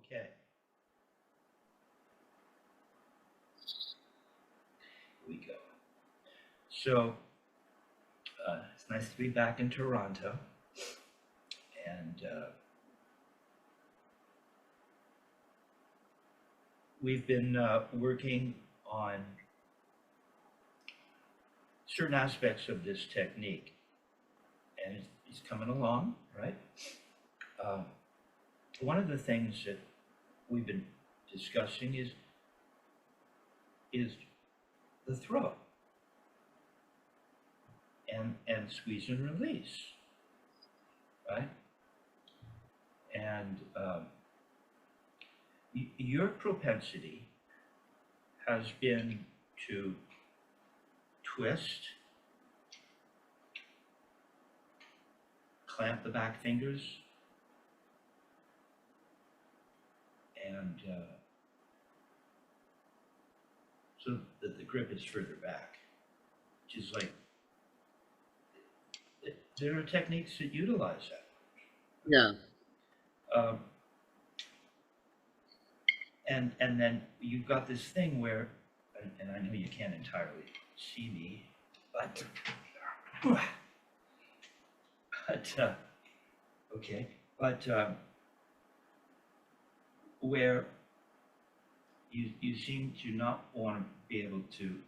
Okay, here we go. So it's nice to be back in Toronto, and we've been working on certain aspects of this technique, and it's coming along, right? Uh, One of the things that we've been discussing is the throat and squeeze and release, right? And your propensity has been to twist, clamp the back fingers, and so that the grip is further back, which is like, there are techniques that utilize that. Yeah. Um, and then you've got this thing where, and I know you can't entirely see me, but okay, but where you seem to not want to be able to,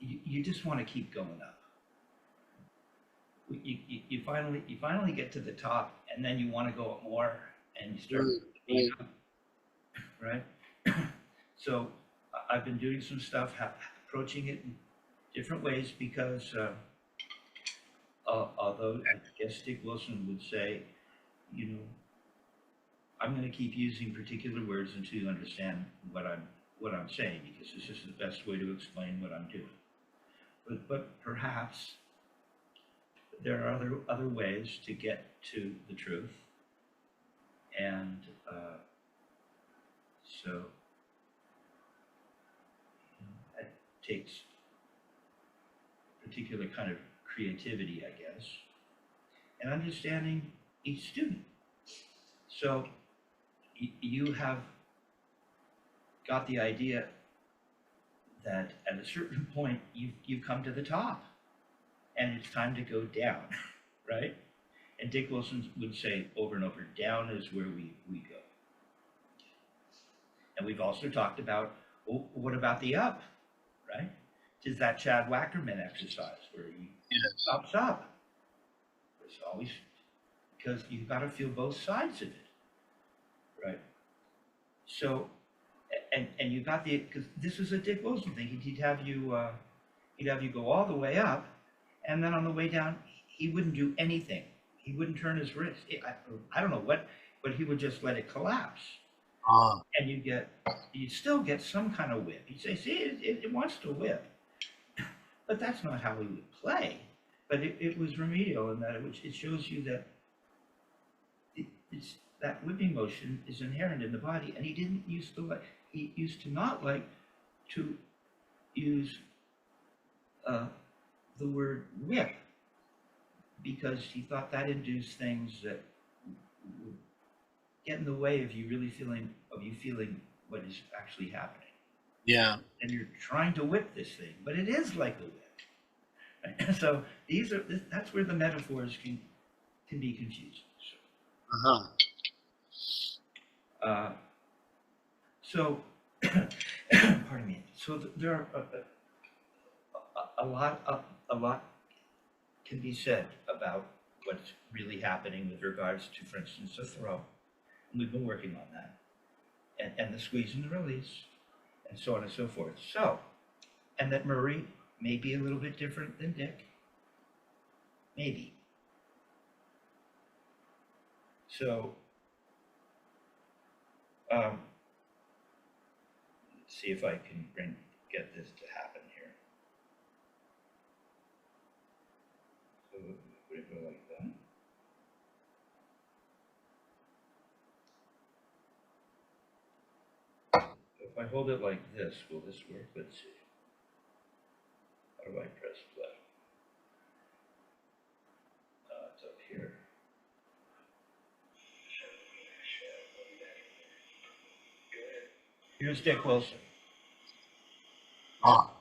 you just want to keep going up. You finally get to the top, and then you want to go up more, and you start Right. right? So I've been doing some stuff, approaching it in different ways because although I guess Dick Wilson would say, you know, I'm going to keep using particular words until you understand what I'm saying, because this is the best way to explain what I'm doing. But perhaps there are other ways to get to the truth, and so it takes particular kind of creativity, I guess, and understanding each student. So you have got the idea that at a certain point you've come to the top, and it's time to go down, right? And Dick Wilson would say over and over, down is where we go. And we've also talked about, well, what about the up, right? Is that Chad Wackerman exercise where he stops up? It's always, because you've got to feel both sides of it, right? So, and you got the, because this is a Dick Wilson thing. He'd have you go all the way up, and then on the way down, he wouldn't do anything. He wouldn't turn his wrist. I don't know what, but he would just let it collapse. And you still get some kind of whip. You'd say, see, it wants to whip. But that's not how we would play. But it was remedial in that it shows you that that whipping motion is inherent in the body. And he didn't used to like, he used to not like to use the word whip, because he thought that induced things that would get in the way of you feeling what is actually happening. Yeah. And you're trying to whip this thing, but it is like a whip. Right? So that's where the metaphors can be confusing. So, pardon me. So there are a lot can be said about what's really happening with regards to, for instance, the throw. And we've been working on that, and the squeeze and the release, and so on and so forth. So, and that Murray may be a little bit different than Dick, maybe. So, let's see if I can get this to happen here. So, would it go like that? If I hold it like this, will this work? Let's see. How do I press play? It's up here. Here's Dick Wilson. Ah.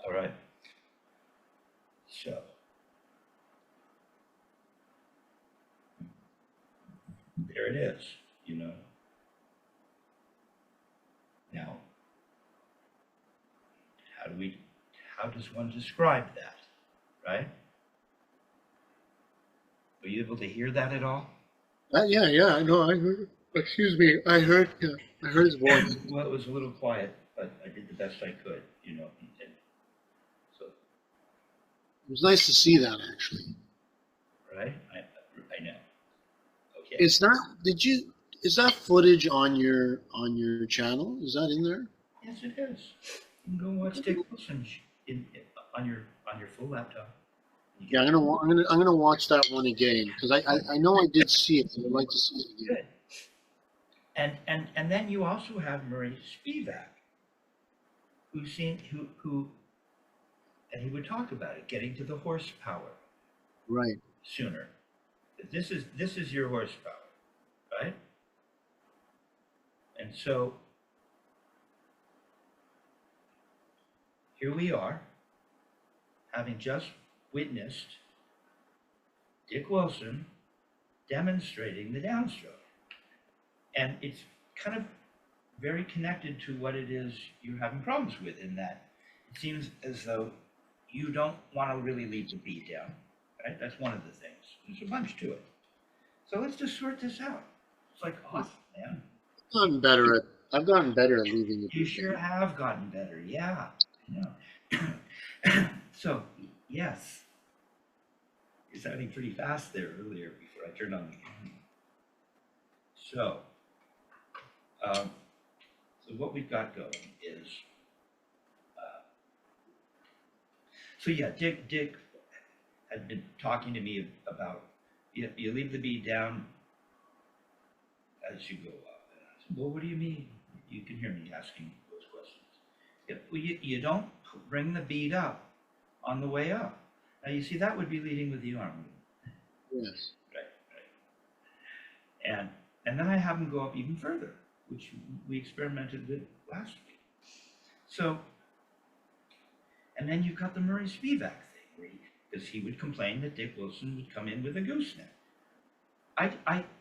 All right. So there it is, you know. Now, how does one describe that, right? Were you able to hear that at all? Yeah, I know. I heard. Excuse me. I heard his voice. Well, it was a little quiet, but I did the best I could, you know. And so, It was nice to see that, actually. right? I know. Okay. It's not. Did you? Is that footage on your channel? Is that in there? Yes, it is. You can go watch Dick Wilson on your full laptop. Yeah, I'm gonna watch that one again because I know I did see it, but I'd like to see it again. Good. And then you also have Murray Spivak, who and he would talk about it, getting to the horsepower Right. sooner. This is your horsepower, right? And so here we are, having just witnessed Dick Wilson demonstrating the downstroke. And it's kind of very connected to what it is you're having problems with, in that it seems as though you don't want to really leave the beat down, right? That's one of the things. There's a bunch to it. So let's just sort this out. It's like, awesome, man. I've gotten better at leaving the You beat sure down. have gotten better, yeah. I know. So, yes. You're sounding pretty fast there earlier before I turned on the camera. So what we've got going is, so yeah, Dick had been talking to me about, you leave the beat down as you go up. And I said, well, what do you mean? You can hear me asking those questions. Yeah, well, you don't bring the beat up on the way up. Now you see, that would be leading with the arm. Yes. Right. And then I have him go up even further, which we experimented with last week. So, and then you've got the Murray Spivak thing, because he would complain that Dick Wilson would come in with a gooseneck.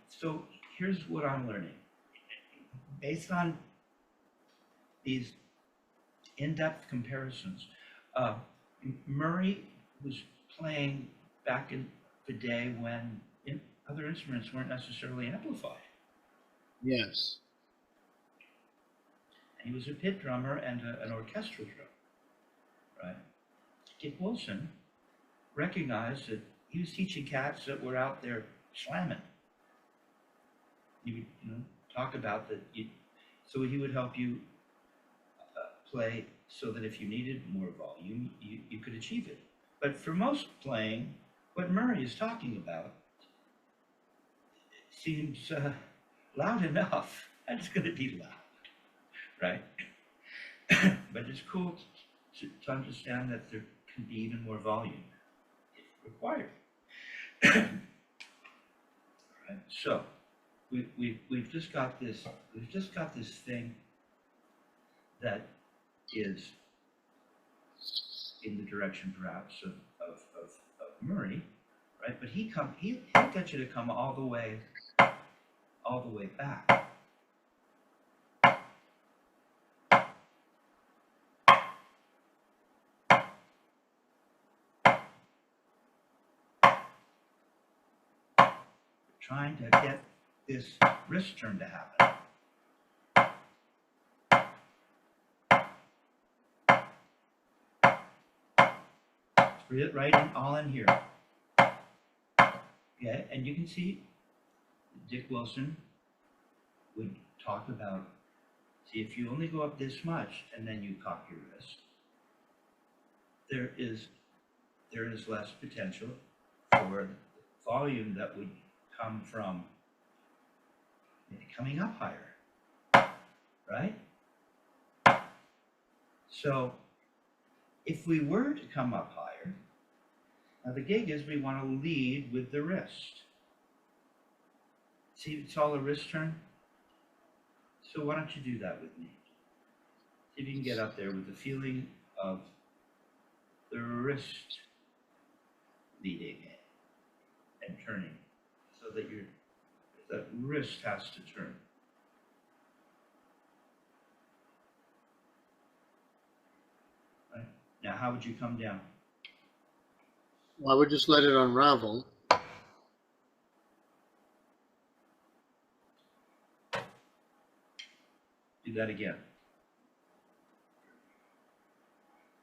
So here's what I'm learning. Based on these in-depth comparisons, Murray was playing back in the day when other instruments weren't necessarily amplified. Yes. And he was a pit drummer and an orchestral drummer, right? Dick Wilson recognized that he was teaching cats that were out there slamming. He would, talk about that. So he would help you play so that if you needed more volume, you could achieve it. But for most playing, what Murray is talking about seems loud enough. It's going to be loud, right? But it's cool to understand that there can be even more volume if required. Right? So we've just got this thing that is in the direction perhaps of Murray, right? But he'll get you to come all the way back. Trying to get this wrist turn to happen. Right in, all in here. Okay, and you can see Dick Wilson would talk about, see, if you only go up this much and then you cock your wrist, there is less potential for volume that would come from coming up higher, right? So if we were to come up higher, now the gig is we want to lead with the wrist. See, it's all a wrist turn. So why don't you do that with me? See if you can get up there with the feeling of the wrist leading and turning, so that that wrist has to turn. Right? Now, how would you come down? Well, I would just let it unravel. Do that again.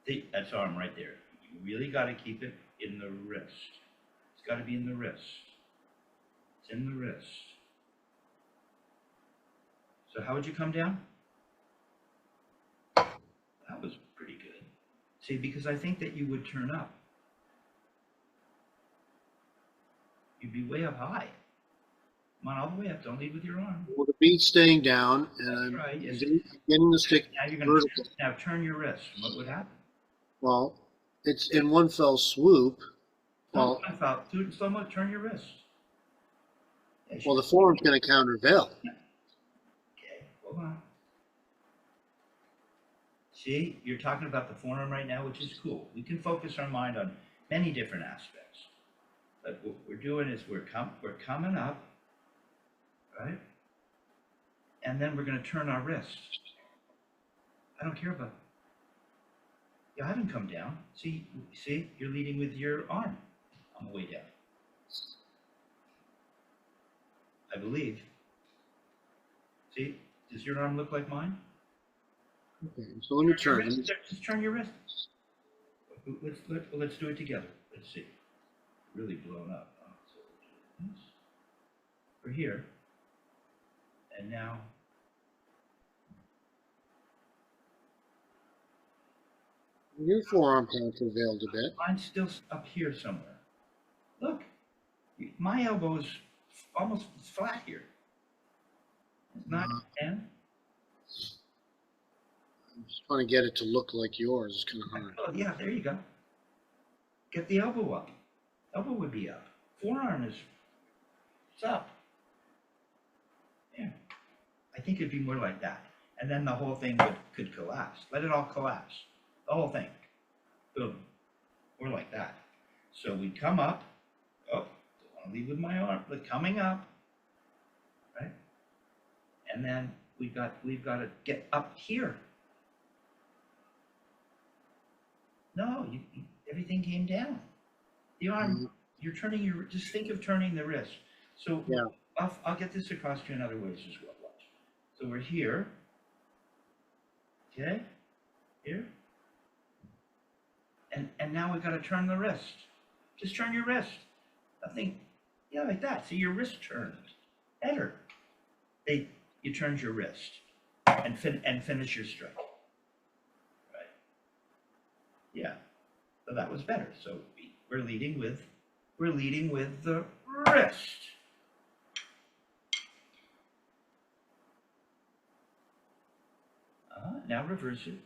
See, that's arm right there. You really got to keep it in the wrist. It's got to be in the wrist. It's in the wrist. So how would you come down? That was pretty good. See, because I think that you would turn up. You'd be way up high. Come on, all the way up. Don't lead with your arm. Well, the beat's staying down, and That's right. Yes. getting the stick Now you're going vertical. to now turn your wrist. What would happen? Well, it's in one fell swoop. Well, I thought, dude, someone turn your wrist. Yeah, well, the forearm's going to countervail. Okay, hold on. See, you're talking about the forearm right now, which is cool. We can focus our mind on many different aspects. But what we're doing is we're coming up, right? And then we're going to turn our wrist. I don't care about. Yeah, I haven't come down. See, you're leading with your arm on the way down. I believe. See, does your arm look like mine? Okay, so let me turn. Just turn your wrist. Let's do it together. Let's see. Really blown up. So we're here, and now Your forearm countervailed a bit. mine's still up here somewhere. Look, my elbow is almost flat here. It's not 10. I'm just trying to get it to look like yours. It's kind of hard. Oh, yeah, there you go. Get the elbow up. Elbow would be up. Forearm is up. Yeah. I think it'd be more like that. And then the whole thing could collapse. Let it all collapse. The whole thing. Boom. Or like that. So we come up. Oh, don't want to leave with my arm, but coming up. Right? And then we've got to get up here. No, everything came down. The arm, you're turning just think of turning the wrist. So yeah. I'll get this across to you in other ways as well. Watch. So we're here. Okay? Here. And now we've got to turn the wrist. Just turn your wrist. Nothing, yeah, like that. See, your wrist turns. Better. You turned your wrist and finish your strike. Right? Yeah. So that was better. So we're leading with the wrist. Now reverse it.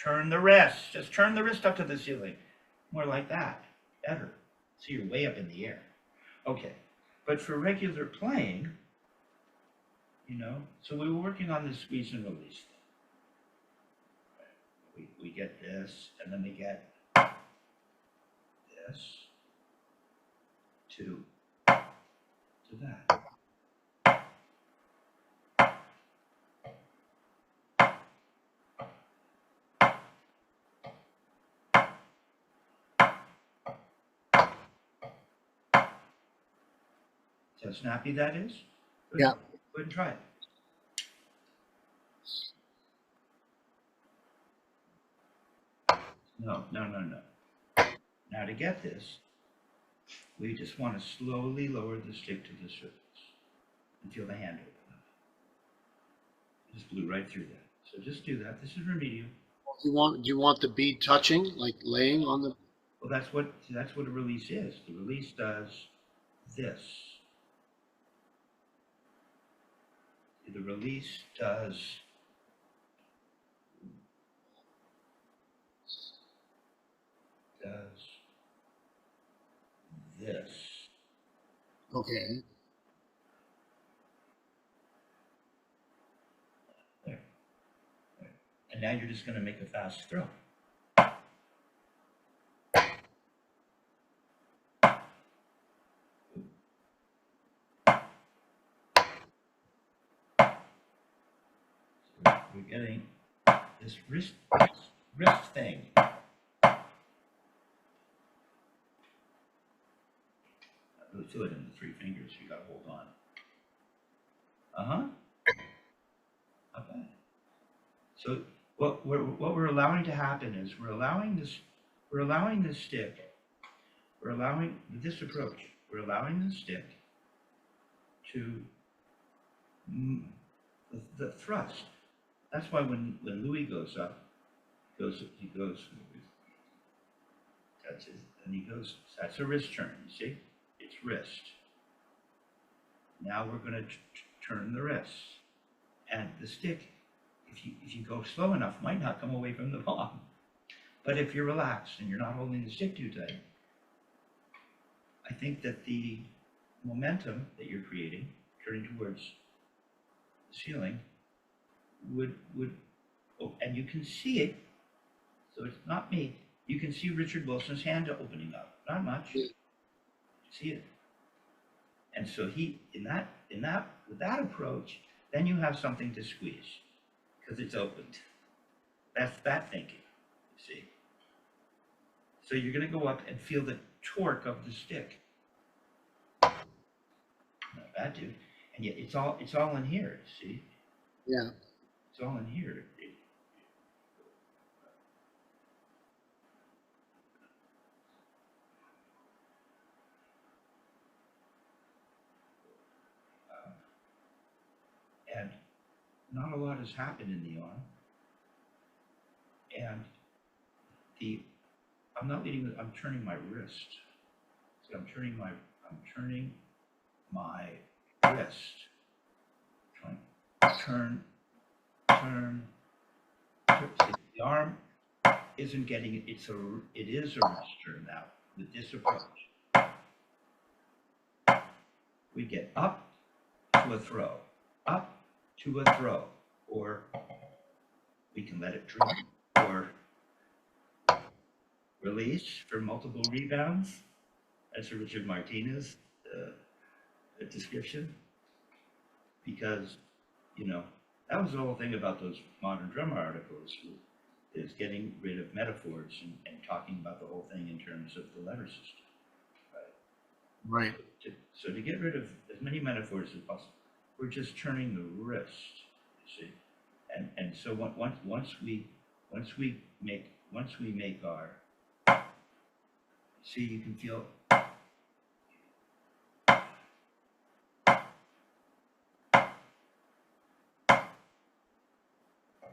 Turn the wrist. Just turn the wrist up to the ceiling. More like that. Better. So you're way up in the air. Okay. But for regular playing, so we were working on this squeeze and release thing. We get this, and then we get this, to that. See how snappy that is? Good. Yeah. Go ahead and try it. No. Now to get this, we just want to slowly lower the stick to the surface and feel the hand open up. It just blew right through that. So just do that. This is remedial. Do you want the bead touching, like laying on the? Well, that's what a release is. The release does this. The release does this. Okay. There. And now you're just going to make a fast throw. So we're getting this wrist thing. Really feel it in the 3 fingers. You got to hold on. Not bad. So what we're allowing to happen is we're allowing this stick. We're allowing this approach. We're allowing the stick to the thrust. That's why when Louis goes up, he goes touches and he goes. That's a wrist turn. You see, it's wrist. Now we're going to turn the wrist, and the stick, if you go slow enough, might not come away from the palm. But if you're relaxed and you're not holding the stick too tight, I think that the momentum that you're creating, turning towards the ceiling, would and you can see it. So it's not me. You can see Richard Wilson's hand opening up. Not much. You see it. And so with that approach, then you have something to squeeze because it's opened. That's that thinking, you see. So you're going to go up and feel the torque of the stick. Not bad, dude. And yet it's all in here, see? Yeah. It's all in here. And not a lot has happened in the arm. And I'm not leading. I'm turning my wrist. See, I'm turning my wrist. Turn. See, the arm isn't getting it. It is a wrist turn now with this approach. We get up to a throw, up to a throw, or we can let it drop, or release for multiple rebounds. That's a Richard Martinez description, because that was the whole thing about those modern drummer articles, is getting rid of metaphors and talking about the whole thing in terms of the letter system. Right. So to get rid of as many metaphors as possible, we're just turning the wrist, you see, and so once we make our, see, you can feel.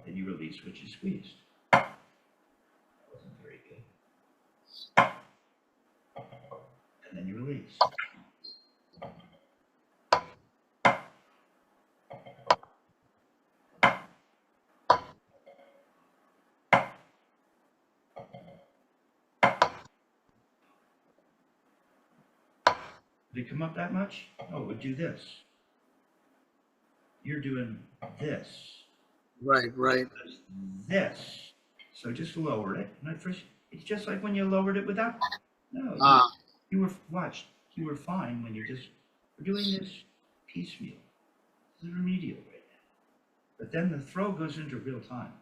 Then you release what you squeezed. That wasn't very good. And then you release. Did it come up that much? Oh, it would do this. You're doing this. Right. This. So just lower it. And at first, it's just like when you lowered it without. No. You were, watch. you were fine when we're doing this piecemeal. This is remedial right now. But then the throw goes into real time.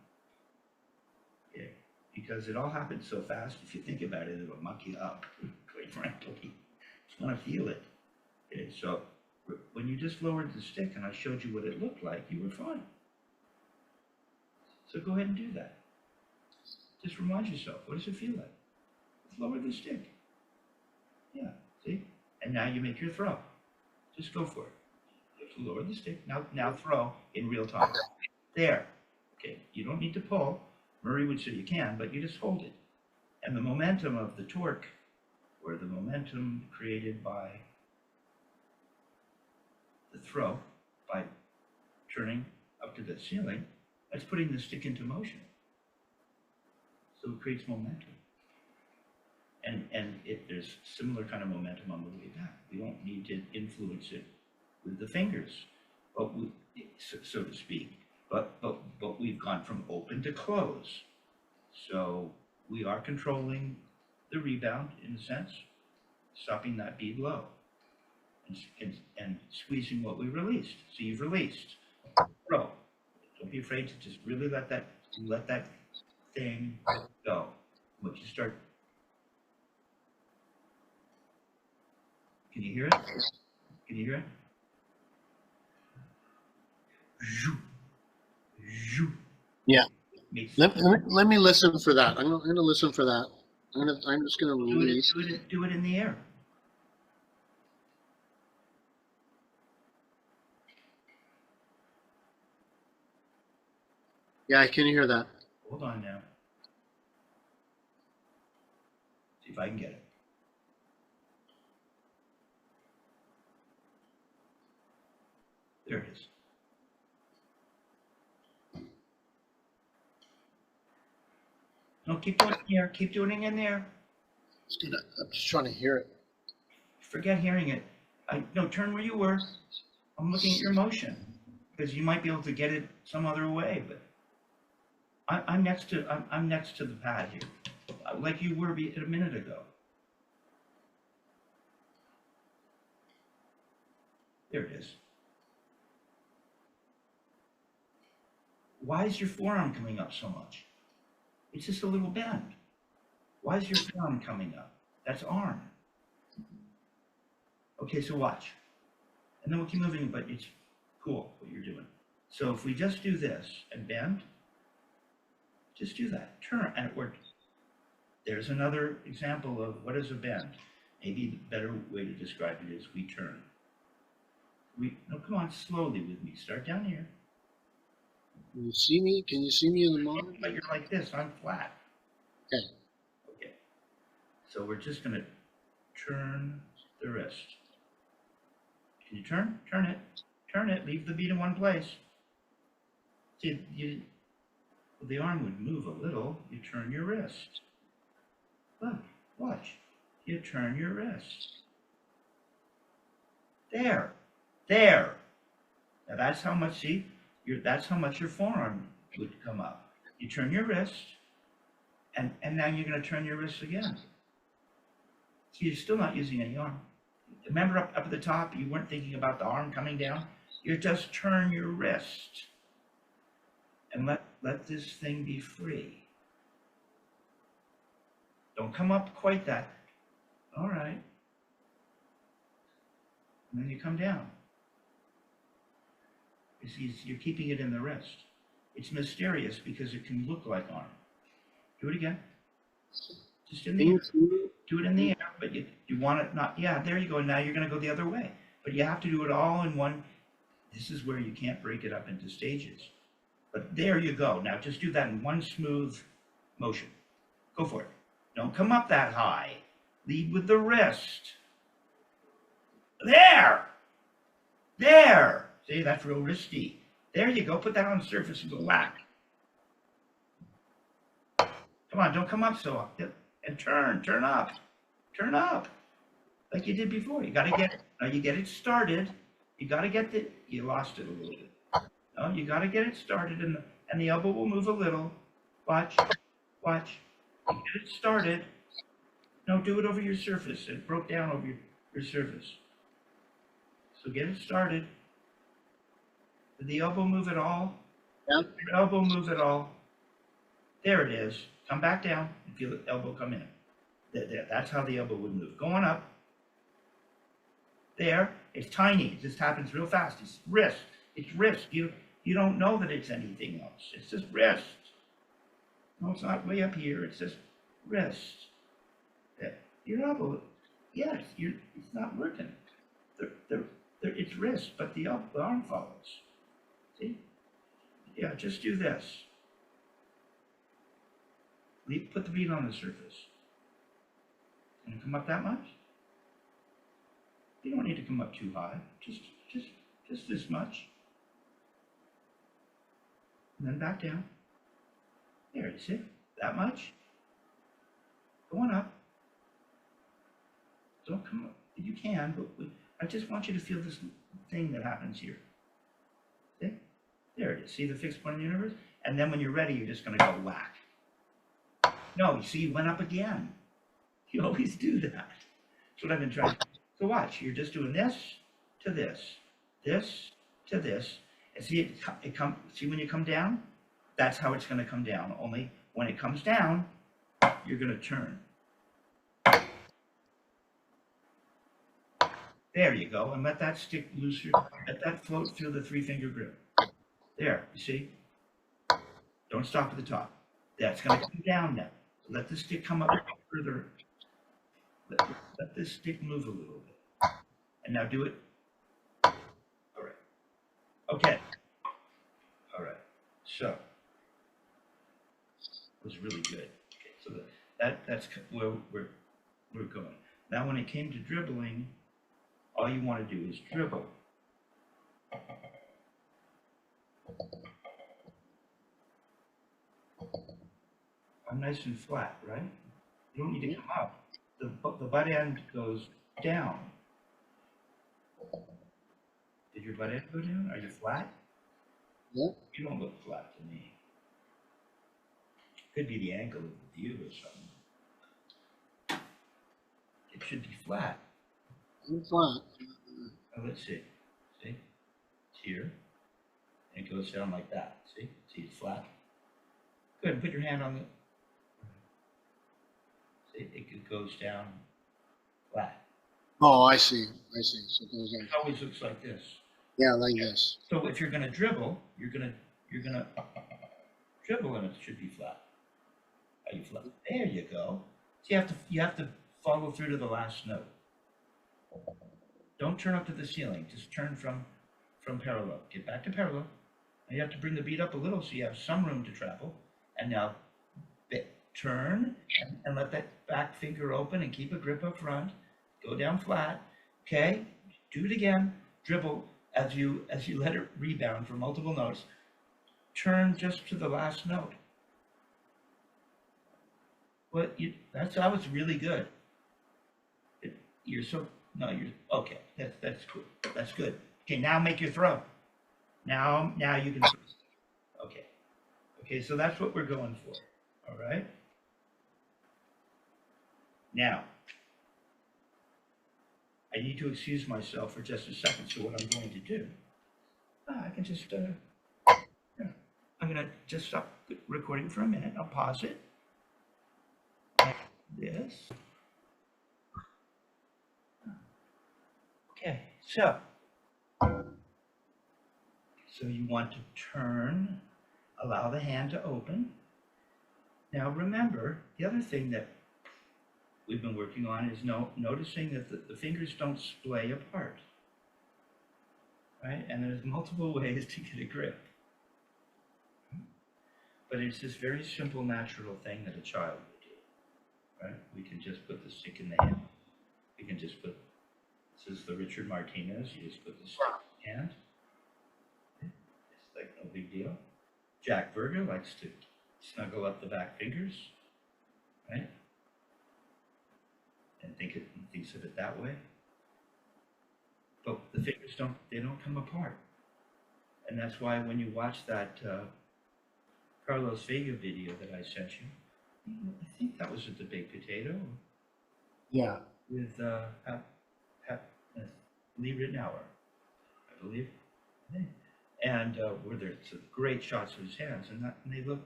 Okay? Because it all happens so fast, if you think about it, it'll muck you up, quite frankly. You just want to feel it. Okay? So when you just lowered the stick and I showed you what it looked like, you were fine. So go ahead and do that. Just remind yourself, what does it feel like? Just lower the stick. Yeah, see? And now you make your throw. Just go for it. You have to lower the stick. Now throw in real time. There. Okay, you don't need to pull. Murray would say you can, but you just hold it. And the momentum of the torque, or the momentum created by the throw, by turning up to the ceiling, that's putting the stick into motion. So it creates momentum. And there's similar kind of momentum on the way back. We don't need to influence it with the fingers, but so to speak. But we've gone from open to close. So we are controlling the rebound in a sense, stopping that bead low, and squeezing what we released. So you've released. Throw. Don't be afraid to just really let that thing go. Once you start. Can you hear it? Can you hear it? Yeah. Let me listen for that. I'm gonna listen for that. I'm just gonna release. Do it in the air. Yeah, I can hear that. Hold on now. See if I can get it. There it is. No, keep doing it in there. Keep doing it in there. I'm just trying to hear it. Forget hearing it. No, turn where you were. I'm looking at your motion because you might be able to get it some other way. But I'm next to the pad here, like you were a minute ago. There it is. Why is your forearm coming up so much? It's just a little bend. Why is your forearm coming up? That's arm. Okay, so watch. And then we'll keep moving, but it's cool what you're doing. So if we just do this and bend, just do that. Turn, and it worked. There's another example of what is a bend. Maybe the better way to describe it is we turn. No, come on, slowly with me. Start down here. Can you see me? Can you see me in the monitor? But you're like this, I'm flat. Okay. Okay. So we're just going to turn the wrist. Can you turn? Turn it. Turn it. Leave the bead in one place. See, the arm would move a little. You turn your wrist. Look, watch. You turn your wrist. There. There. Now that's how much, see? That's how much your forearm would come up. You turn your wrist, and now you're going to turn your wrist again. So you're still not using any arm. Remember up at the top, you weren't thinking about the arm coming down? You just turn your wrist and let this thing be free. Don't come up quite that. All right. And then you come down. You're keeping it in the wrist. It's mysterious because it can look like arm. Do it again. Just in the air. Do it in the air, but you want it not. Yeah, there you go. Now you're going to go the other way. But you have to do it all in one. This is where you can't break it up into stages. But there you go. Now just do that in one smooth motion. Go for it. Don't come up that high. Lead with the wrist. There! There! See, that's real wristy. There you go. Put that on the surface and go whack. Come on, don't come up so up. And turn up. Turn up. Like you did before. You got to get, now you get it started. You got to get you lost it a little bit. No, you got to get it started and the elbow will move a little. Watch. Watch. You get it started. No, do it over your surface. It broke down over your surface. So get it started. Did the elbow move at all? Yeah. Did your elbow move at all? There it is. Come back down and feel the elbow come in. There. That's how the elbow would move. Going up. There. It's tiny. It just happens real fast. It's wrist. It's wrist. You don't know that it's anything else. It's just wrist. No, it's not way up here. It's just wrist. There. Your elbow, yes, it's not working. It's wrist, but the arm follows. See? Yeah, just do this. Put the bead on the surface. Can you come up that much? You don't need to come up too high. Just this much. And then back down. There, you see? That much. Going up. Don't come up. You can, but I just want you to feel this thing that happens here. See? There it is. See the fixed point in the universe? And then when you're ready, you're just going to go whack. No, you see, you went up again. You always do that. That's what I've been trying. So watch. You're just doing this to this to this, and see See when you come down? That's how it's going to come down. Only when it comes down, you're going to turn. There you go, and let that stick looser. Let that float through the 3-finger grip. There, you see? Don't stop at the top. That's going to come down now. So let the stick come up further. Let this stick move a little bit. And now do it. All right. Okay. All right. So it was really good. Okay, so that's where we're going. Now, when it came to dribbling, all you want to do is dribble. I'm nice and flat, right? You don't need to come up. The butt end goes down. Did your butt end go down? Are you flat? Yeah. You don't look flat to me. Could be the angle of the view or something. It should be flat. I'm flat. Now let's see. See? It's here. And it goes down like that. See? See, it's flat. Good. Put your hand on the. See, it goes down flat. Oh, I see. So it goes It always looks like this. Yeah, like this. So if you're going to dribble, you're gonna dribble, and it should be flat. Are you flat? There you go. So you have to follow through to the last note. Don't turn up to the ceiling. Just turn from parallel. Get back to parallel. Now you have to bring the beat up a little so you have some room to travel. And now turn and let that back finger open and keep a grip up front. Go down flat. Okay? Do it again. Dribble as you let it rebound for multiple notes. Turn just to the last note. Well, that was really good. You're okay. That's cool. That's good. Okay, now make your throw. Now you can. Okay, so that's what we're going for. All right. Now, I need to excuse myself for just a second. So what I'm going to do, I can just, I'm going to just stop recording for a minute. I'll pause it. Like this. Okay, so you want to turn, allow the hand to open. Now remember, the other thing that we've been working on is noticing that the fingers don't splay apart, right? And there's multiple ways to get a grip. But it's this very simple, natural thing that a child would do, right? We can just put the stick in the hand. We can just put, this is the Richard Martinez, you just put the stick in the hand. It's like no big deal. Jack Berger likes to snuggle up the back fingers, right? And thinks of it that way. But the fingers don't come apart. And that's why when you watch that Carlos Vega video that I sent you, I think that was at the Baked Potato. Yeah. With believe written hour, I believe. And where there's some great shots of his hands, and they look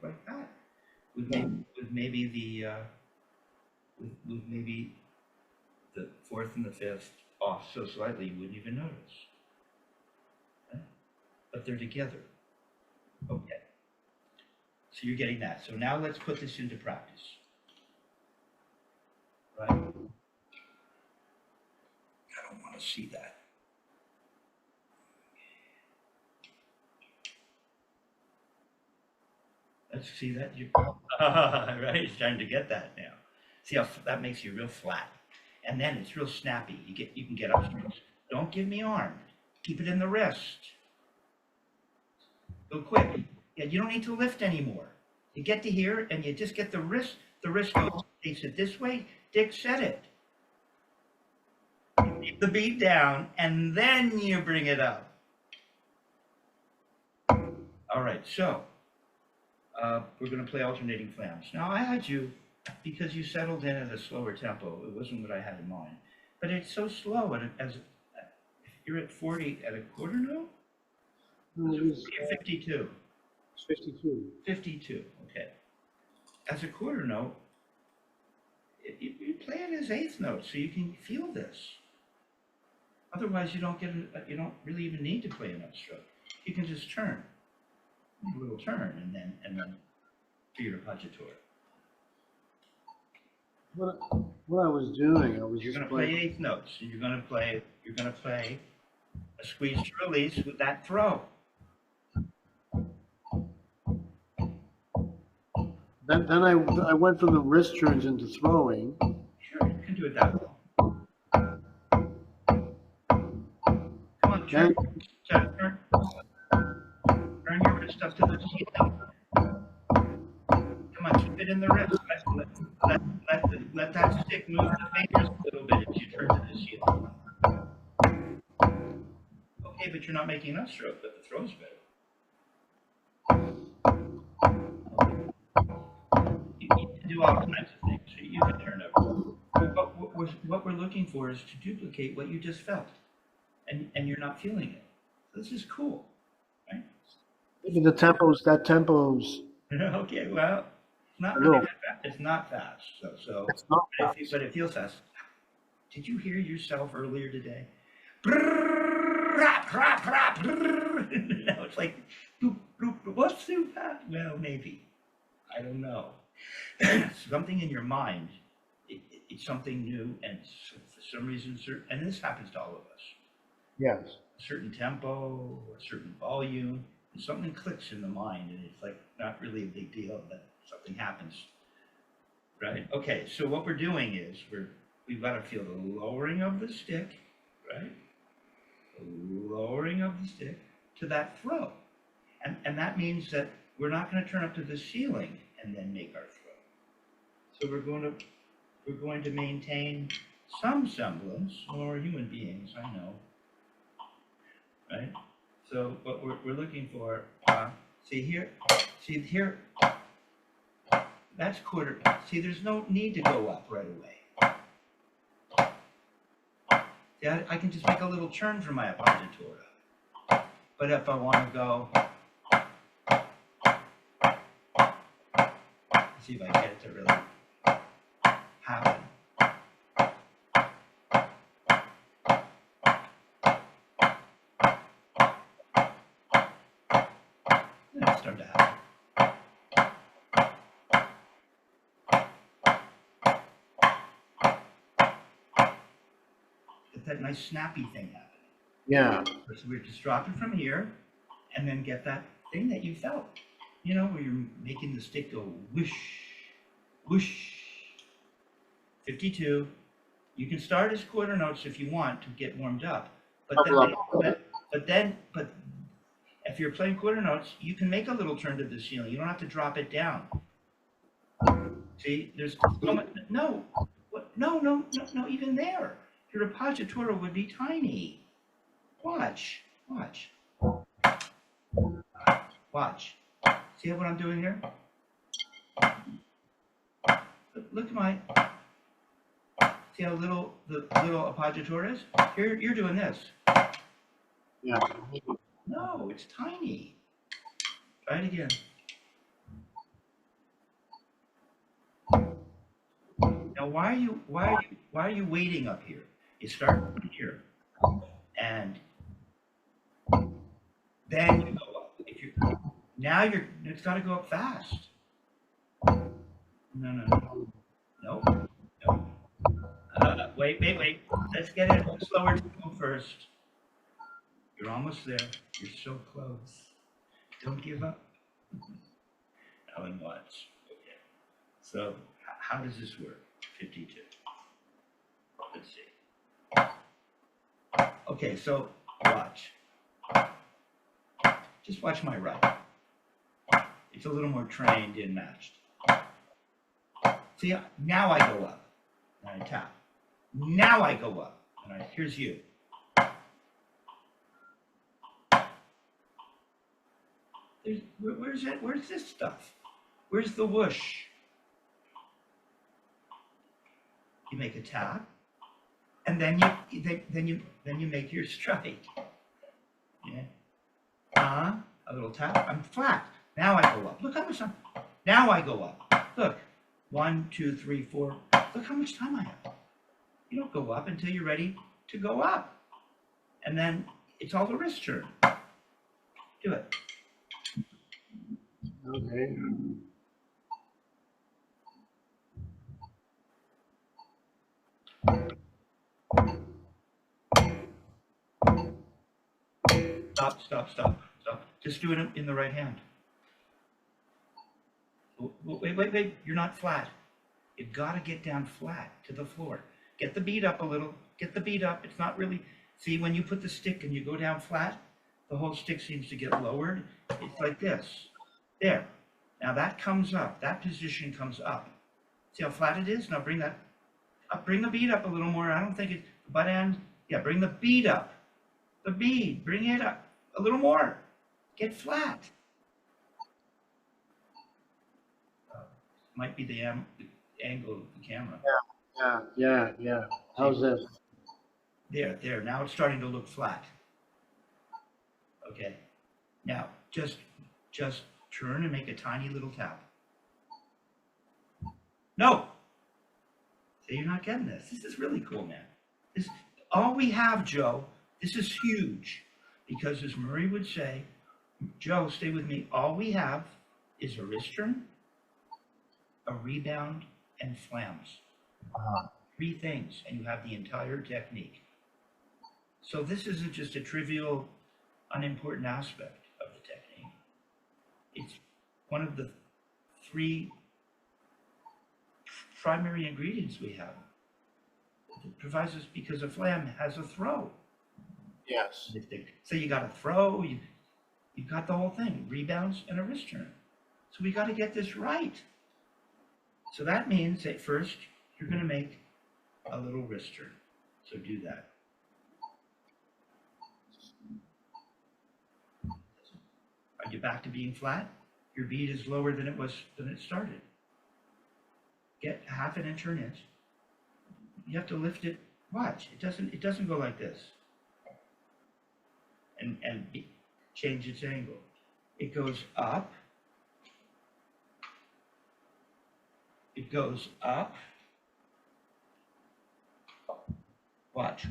like that with maybe with maybe the fourth and the fifth off so slightly you wouldn't even notice. Okay? But they're together. Okay. So you're getting that. So now let's put this into practice. Right? I don't want to see that. Let's see that. Right? It's time to get that now. See how that makes you real flat. And then it's real snappy. You can get upstrokes. Don't give me arm. Keep it in the wrist. Go quick. Yeah, you don't need to lift anymore. You get to here and you just get the wrist. The wrist goes, takes it this way. Dick said it. You keep the beat down and then you bring it up. All right, so we're going to play alternating flams. Now I had you, because you settled in at a slower tempo. It wasn't what I had in mind. But it's so slow if you're at 40 at a quarter note? You're 52. It's 52. 52, okay. As a quarter note, you play it as eighth note so you can feel this. Otherwise, you don't really even need to play an upstroke. You can just turn, a little turn, and then do your appoggiatura. What I was doing, You're going to play eighth notes, and you're going to play a squeeze to release with that throw. Then I went from the wrist turns into throwing. Sure, you can do it that way. Come on, turn your wrist up to the ceiling. Come on, keep it in the wrist. Let that stick move the fingers a little bit as you turn to the ceiling. Okay, but you're not making enough stroke, but the throw's better. You can do all kinds of things. So you can turn over. What we're looking for is to duplicate what you just felt, and you're not feeling it. This is cool, right? Maybe that tempo's. Okay, well, not really that fast. It's not fast. So it's not fast. But it feels fast. Did you hear yourself earlier today? Now it's like, what's too fast? Well, maybe. I don't know. Something in your mind, it's something new, and for some reason, and this happens to all of us. Yes. A certain tempo, or a certain volume, and something clicks in the mind, and it's like not really a big deal, but something happens. Right? Okay, so what we're doing is we've got to feel the lowering of the stick, right? The lowering of the stick to that throw. And that means that we're not going to turn up to the ceiling and then make our throw. So we're going to maintain some semblance, or human beings, I know, right? So what we're looking for, see here, that's quarter. See, there's no need to go up right away. See, I can just make a little turn for my appoggiatura. But if I want to go, see if I get it to really happen. It'll start to happen. Get that nice snappy thing happening. Yeah. So we just drop it from here, and then get that thing that you felt. You know, where you're making the stick go whoosh, whoosh. 52. You can start as quarter notes if you want to get warmed up, but if you're playing quarter notes, you can make a little turn to the ceiling. You don't have to drop it down. See, there's no, even there, your appoggiatura would be tiny. Watch. See what I'm doing here? Look at my. See See how little the little appoggiatura is? You're doing this. Yeah. No, it's tiny. Try it again. Now, why are you waiting up here? You start from here, and then you go up. It's got to go up fast. No. Wait. Let's get it a slower tempo first. You're almost there. You're so close. Don't give up. Now and watch. Okay. So, how does this work? 52. Let's see. Okay, so watch. Just watch my right. It's a little more trained and matched. See, now I go up and I tap. Now I go up and here's you. Where's it? Where's this stuff? Where's the whoosh? You make a tap, and then you make your strike. Yeah. A little tap. I'm flat. Now I go up. Look how much time. Now I go up. Look. 1, 2, 3, 4. Look how much time I have. You don't go up until you're ready to go up. And then it's all the wrist turn. Do it. Okay. Stop. Just do it in the right hand. Wait. You're not flat. You've got to get down flat to the floor. Get the beat up a little. Get the beat up. It's not really... See, when you put the stick and you go down flat, the whole stick seems to get lowered. It's like this. There. Now that comes up. That position comes up. See how flat it is? Now bring that up. Bring the bead up a little more. I don't think it's... Butt end. Yeah, bring the bead up. The bead. Bring it up a little more. Get flat. Might be the angle of the camera. Yeah. How's this? There. Now it's starting to look flat. Okay. Now, just turn and make a tiny little tap. No! See, you're not getting this. This is really cool, man. All we have, Joe, this is huge. Because as Murray would say, Joe, stay with me, all we have is a wrist turn, a rebound, and flams. 3 things, and you have the entire technique. So this isn't just a trivial, unimportant aspect of the technique. It's one of the 3 primary ingredients we have. It provides us, because a flam has a throw. Yes. So you got a throw, you've got the whole thing, rebounds and a wrist turn. So we got to get this right. So that means that first you're going to make a little wrist turn. So do that. Are you back to being flat? Your bead is lower than it started. Get a half an inch or an inch. You have to lift it. Watch. It doesn't go like this. And change its angle. It goes up. It goes up. Watch.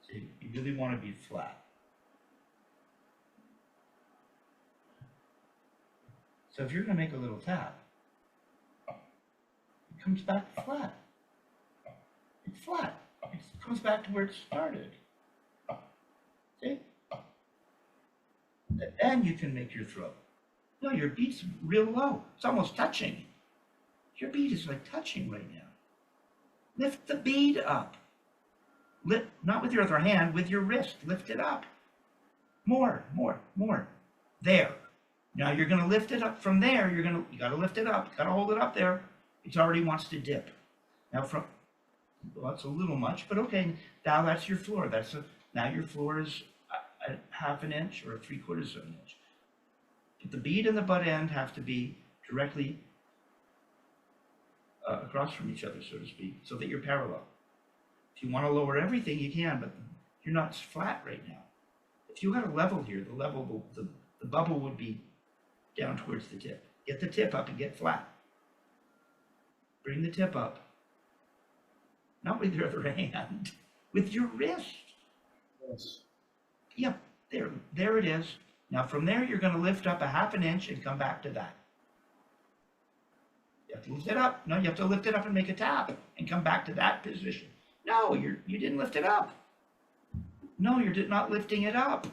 See, you really want to be flat. So if you're going to make a little tap, it comes back flat. It's flat. It comes back to where it started. See? And you can make your throw. No, your beat's real low. It's almost touching. Your beat is like touching right now. Lift the bead up. Not with your other hand, with your wrist. Lift it up. More. There. Now you're going to lift it up from there. You got to lift it up. You got to hold it up there. It already wants to dip. Now well, that's a little much, but okay. Now that's your floor. Now your floor is a half an inch or 3/4 of an inch. But the bead and the butt end have to be directly across from each other, so to speak, so that you're parallel. If you want to lower everything, you can, but you're not flat right now. If you had a level here, the bubble would be down towards the tip. Get the tip up and get flat. Bring the tip up. Not with your other hand, with your wrist. Yes. Yep, there it is. Now from there, you're going to lift up a half an inch and come back to that. You have to lift it up. No, you have to lift it up and make a tap and come back to that position. No, you didn't lift it up. No, you're not lifting it up.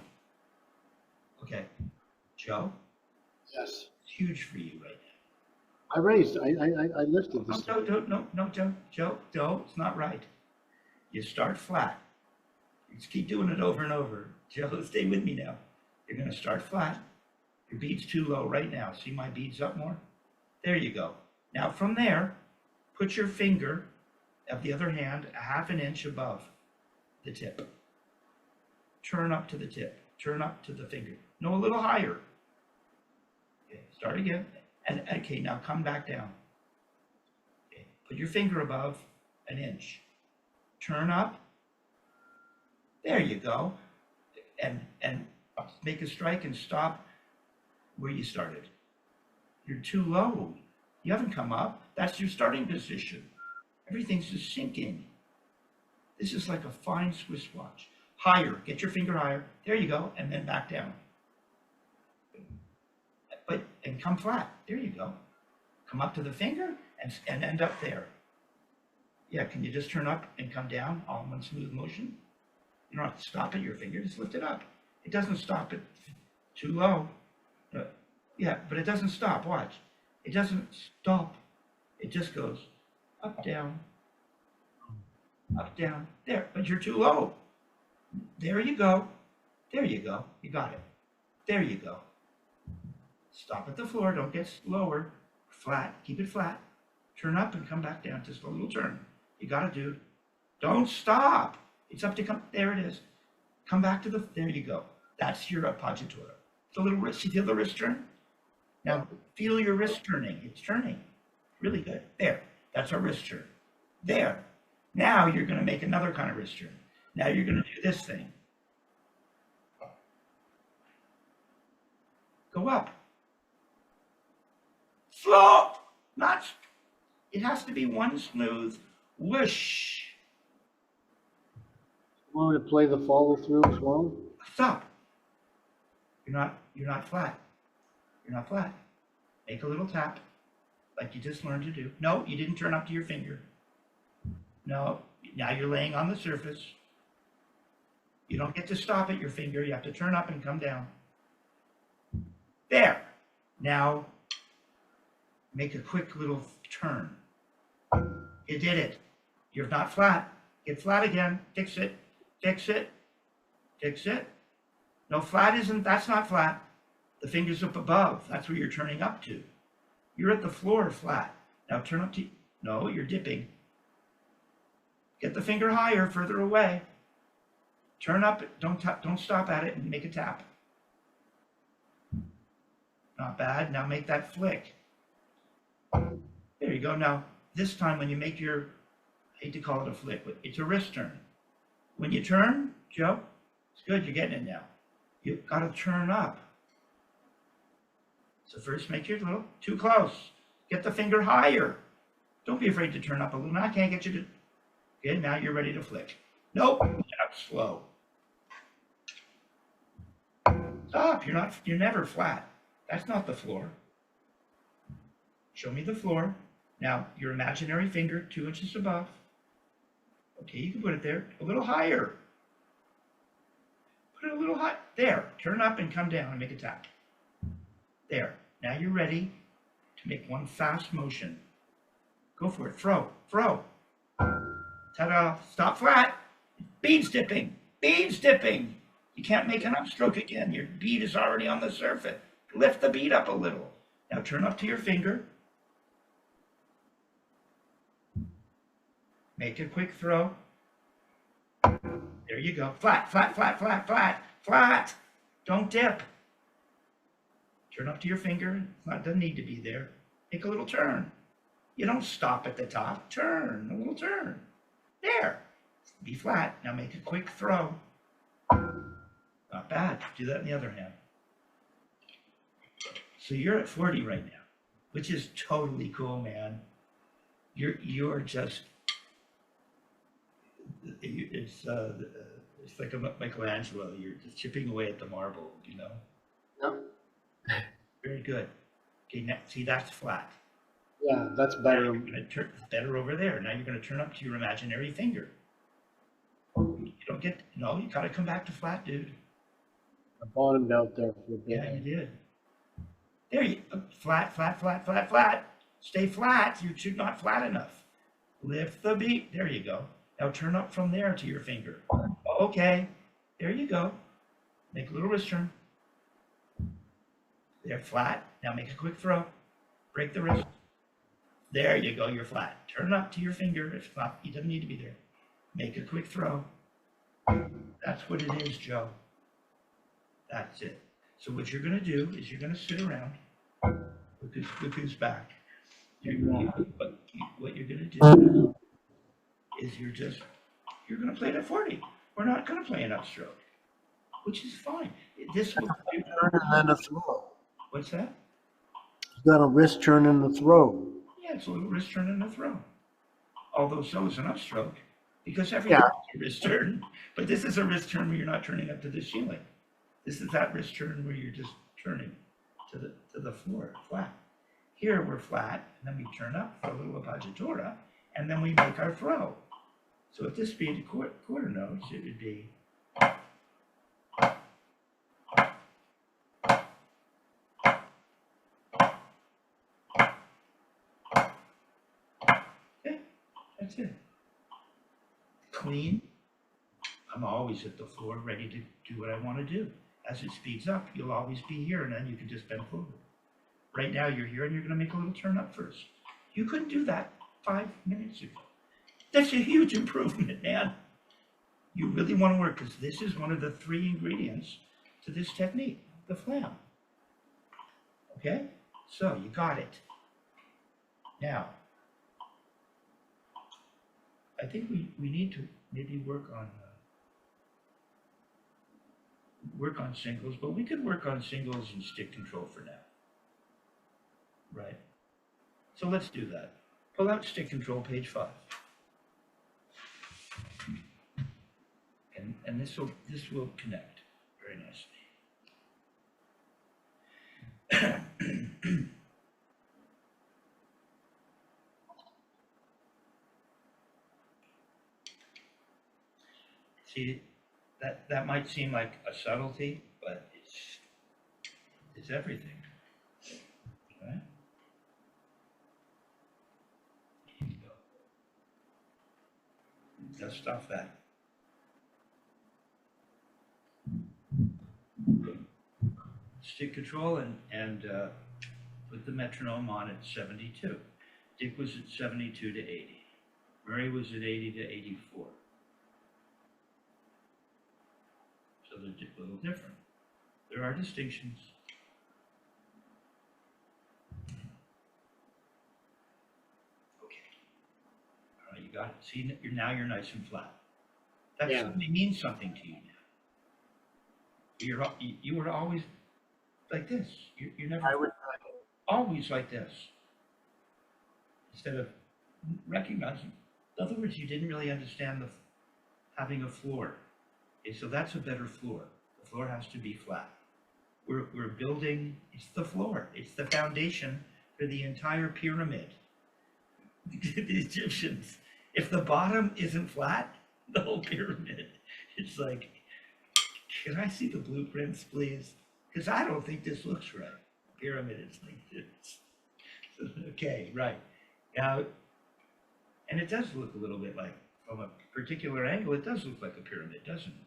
Okay, Joe? Yes. It's huge for you right now. I lifted this. No, Joe, it's not right. You start flat. You just keep doing it over and over. Joe, stay with me now. You're going to start flat. Your bead's too low right now. See my beads up more? There you go. Now from there, put your finger of the other hand a half an inch above the tip. Turn up to the tip. Turn up to the finger. No, a little higher. Okay, start again. And okay, now come back down. Okay, put your finger above an inch. Turn up. There you go. And make a strike and stop where you started. You're too low. You haven't come up. That's your starting position. Everything's just sinking. This is like a fine Swiss watch. Higher. Get your finger higher. There you go. And then back down. And come flat. There you go. Come up to the finger and end up there. Yeah, can you just turn up and come down all in one smooth motion? You don't have to stop at your finger. Just lift it up. It doesn't stop it too low. Yeah, but it doesn't stop. Watch. It doesn't stop. It just goes up, down, there. But you're too low. There you go. There you go. You got it. There you go. Stop at the floor. Don't get lower. Flat. Keep it flat. Turn up and come back down. Just a little turn. You got it, dude. Don't stop. It's up to come. There it is. Come back to the. There you go. That's your appoggiatura. The little wrist. You feel the wrist turn? Now feel your wrist turning. It's turning. Really good. There. That's our wrist turn. There. Now you're going to make another kind of wrist turn. Now you're going to do this thing. Go up. Slow. Not. It has to be one smooth whoosh. You want me to play the follow through as well? Stop. You're not flat. You're not flat. Make a little tap like you just learned to do. No, you didn't turn up to your finger. No, now you're laying on the surface. You don't get to stop at your finger. You have to turn up and come down. There. Now, make a quick little turn. You did it. You're not flat. Get flat again. Fix it. Fix it. Fix it. No, flat isn't, that's not flat. The finger's up above. That's where you're turning up to. You're at the floor flat. Now turn up to, no, you're dipping. Get the finger higher, further away. Turn up, don't stop at it and make a tap. Not bad. Now make that flick. There you go. Now, this time when you make your, I hate to call it a flick, but it's a wrist turn. When you turn, Joe, it's good. You're getting it now. You've got to turn up. So first make your little, too close. Get the finger higher. Don't be afraid to turn up a little. Now I can't get you to, good, now you're ready to flick. Nope, that's slow. Stop, you're never flat. That's not the floor. Show me the floor. Now, your imaginary finger, 2 inches above. Okay, you can put it there, a little higher. Put it a little high, there. Turn up and come down and make a tap. There, now you're ready to make one fast motion. Go for it, throw. Ta-da, stop flat. Beads dipping. You can't make an upstroke again. Your bead is already on the surface. Lift the bead up a little. Now turn up to your finger. Make a quick throw. There you go. Flat. Don't dip. Turn up to your finger. It doesn't need to be there. Make a little turn. You don't stop at the top. Turn, a little turn. There. Be flat. Now make a quick throw. Not bad. Do that in the other hand. So you're at 40 right now, which is totally cool, man. You're just, it's like a Michelangelo. You're just chipping away at the marble, you know? Yep. Very good. Okay, now, see, that's flat. Yeah, that's Now better. you're gonna turn, it's better over there. Now you're gonna turn up to your imaginary finger. You don't get, no, you gotta come back to flat, dude. I bottomed out there for a bit. Yeah, you did. There you, flat, flat, flat, flat, flat. Stay flat. You're not flat enough. Lift the beat. There you go. Now turn up from there to your finger. Okay. There you go. Make a little wrist turn. There, flat. Now make a quick throw. Break the wrist. There you go. You're flat. Turn up to your finger. If not, it doesn't need to be there. Make a quick throw. That's what it is, Joe. That's it. So what you're going to do is you're going to sit around. Look who's back. What you're going to do is you're going to play it at 40. We're not going to play an upstroke, which is fine. This will. Turn and then a throw. What's that? You got a wrist turn and a throw. Yeah, it's a little wrist turn and a throw. Although so is an upstroke, because everything's a wrist turn. But this is a wrist turn where you're not turning up to the ceiling. This is that wrist turn where you're just turning to the floor, flat. Here we're flat, and then we turn up for a little appoggiatura, and then we make our throw. So at this speed, quarter notes, it would be. Okay, that's it. Clean. I'm always at the floor, ready to do what I want to do. As it speeds up, you'll always be here, and then you can just bend forward. Right now, you're here, and you're going to make a little turn up first. You couldn't do that 5 minutes ago. That's a huge improvement, man. You really want to work, because this is one of the 3 ingredients to this technique, the flam. Okay? So, you got it. Now, I think we need to maybe work on singles, but we could work on singles and stick control for now. Right? So let's do that. Pull out stick control, page 5. And this will connect very nicely. See, that might seem like a subtlety, but it's everything. Right? Here you go. Dust off that. Stick control and put the metronome on at 72. Dick was at 72 to 80. Murray was at 80 to 84. So they're a little different. There are distinctions. Okay. All right, you got it. See, now you're nice and flat. That suddenly means something to you now. You were always like this. You're never always like this. Instead of recognizing, in other words, you didn't really understand having a floor. Okay, so that's a better floor. The floor has to be flat. We're building, it's the floor. It's the foundation for the entire pyramid. The Egyptians, if the bottom isn't flat, the whole pyramid, it's like, can I see the blueprints, please? Because I don't think this looks right. Pyramid is like this. Okay, right. Now, and it does look a little bit like, from a particular angle, it does look like a pyramid, doesn't it?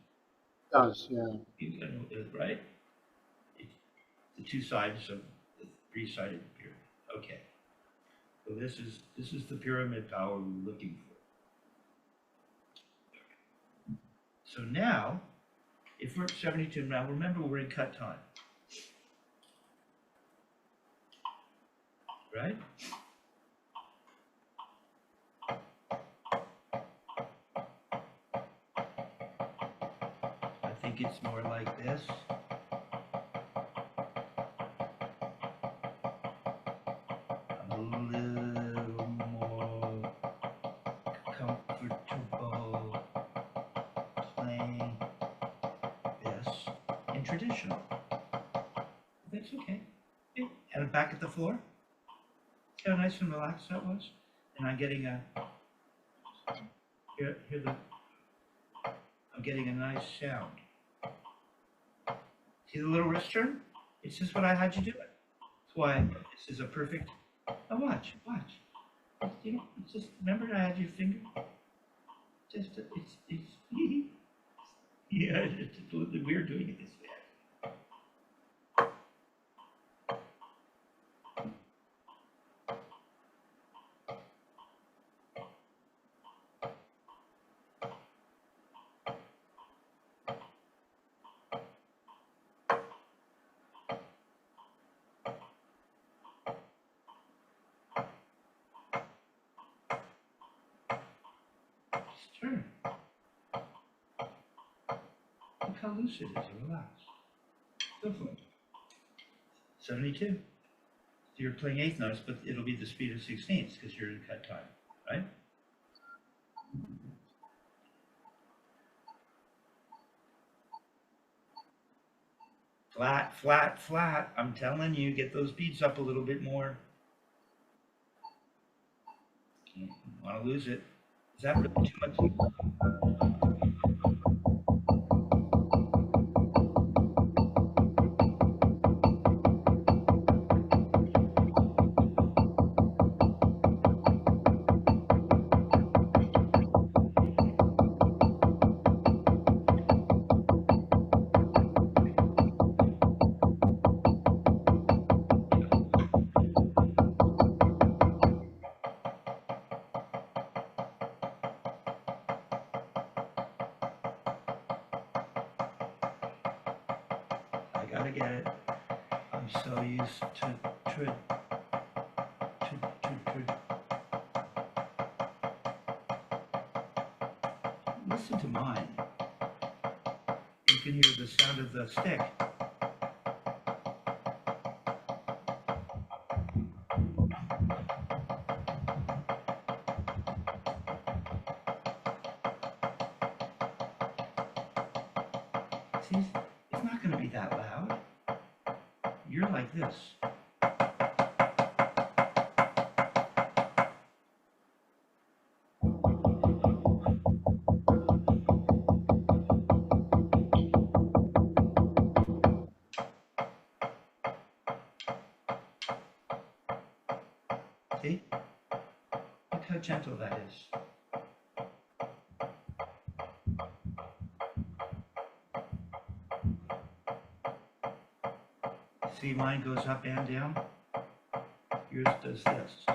It does, yeah. Right? It's the 2 sides of the 3-sided pyramid. Okay. So this is the pyramid power we're looking for. So now, if we're at 72 now, remember we're in cut time. Right? think it's more like this. I'm a little more comfortable playing this in traditional. That's okay. Yeah. And back at the floor. See how nice and relaxed that was? And I'm getting a, I'm getting a nice sound. See the little wrist turn? It's just what I had you do it. That's why this is a perfect, oh, watch. You know, it's just, remember I had your finger? Just, it's, yeah, it's a little bit weird doing it this way. Turn. Look how loose it is and relaxed. Go for it. 72. So you're playing eighth notes, but it'll be the speed of 16ths because you're in cut time, right? Flat, flat, flat. I'm telling you, get those beats up a little bit more. You want to lose it. Is that really too much? I gotta get it. I'm so used to listen to mine. You can hear the sound of the stick. See, it's not gonna be that loud. You're like this. See? Look how gentle that is. See, mine goes up and down. Yours does this.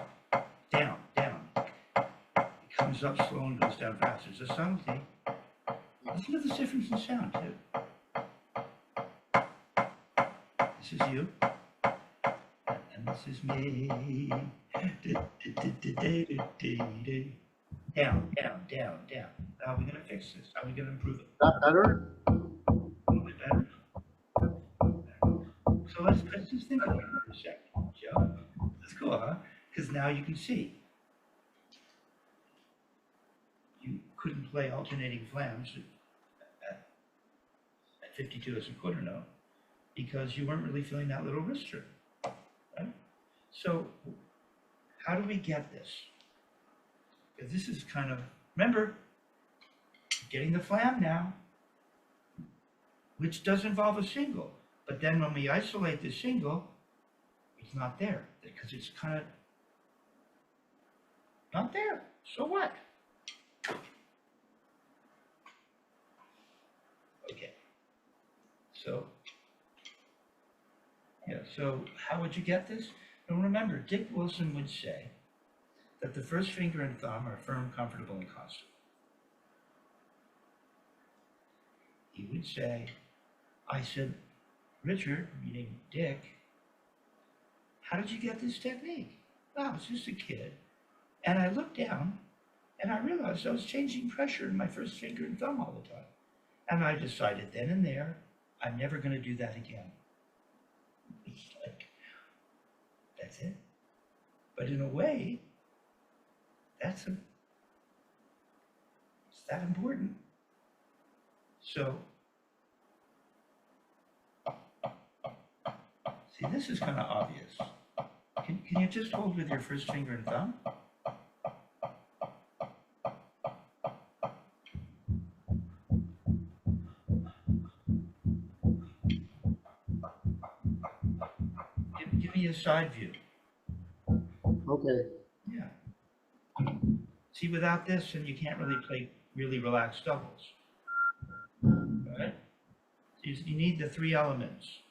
Down, down. It comes up slow and goes down faster. It's a subtlety. Listen to the difference in sound, too. This is you. And this is me. Down, down, down, down. How are we going to fix this? How are we going to improve it? That better? A little bit better. So let's just think about it for a second, Joe. That's cool, huh? Because now you can see. You couldn't play alternating flams at 52 as a quarter note because you weren't really feeling that little wrist turn, right? So how do we get this? Because this is kind of, remember, getting the flam now, which does involve a single. But then when we isolate the single, it's not there because it's kind of not there. So what? Okay. So, yeah, so how would you get this? And remember, Dick Wilson would say that the first finger and thumb are firm, comfortable, and constant. He would say, I said, Richard, meaning Dick, how did you get this technique? Well, I was just a kid, and I looked down, and I realized I was changing pressure in my first finger and thumb all the time. And I decided then and there, I'm never going to do that again. It's like, that's it. But in a way, it's that important. So, see, this is kind of obvious. Can you just hold with your first finger and thumb? Give me a side view. Okay. Yeah. See, without this, then you can't really play really relaxed doubles. All right? You need the three elements.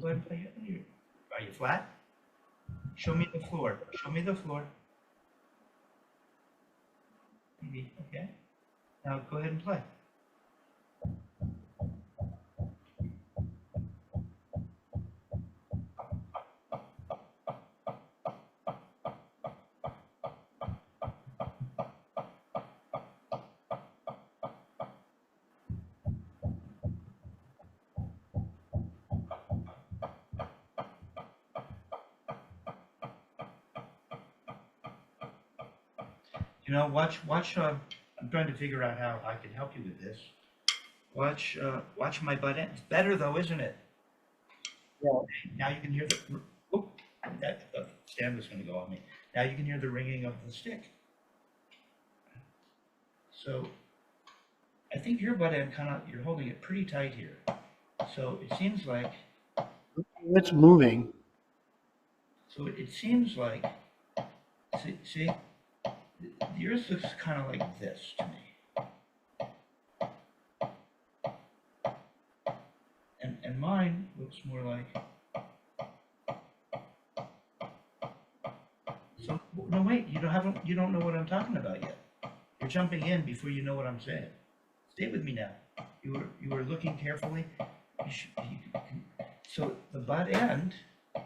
Go ahead and play it. Are you flat? Show me the floor. Show me the floor. Maybe, okay. Now go ahead and play. You know, watch, I'm trying to figure out how I can help you with this. Watch my butt end. It's better though, isn't it? Yeah. Now you can hear the stand was going to go on me. Now you can hear the ringing of the stick. So I think your butt end you're holding it pretty tight here. So it seems like It's moving. So it seems like, see, yours looks kind of like this to me. And mine looks more like, so, no wait, you don't know what I'm talking about yet. You're jumping in before you know what I'm saying. Stay with me now. You were looking carefully. So the butt end, I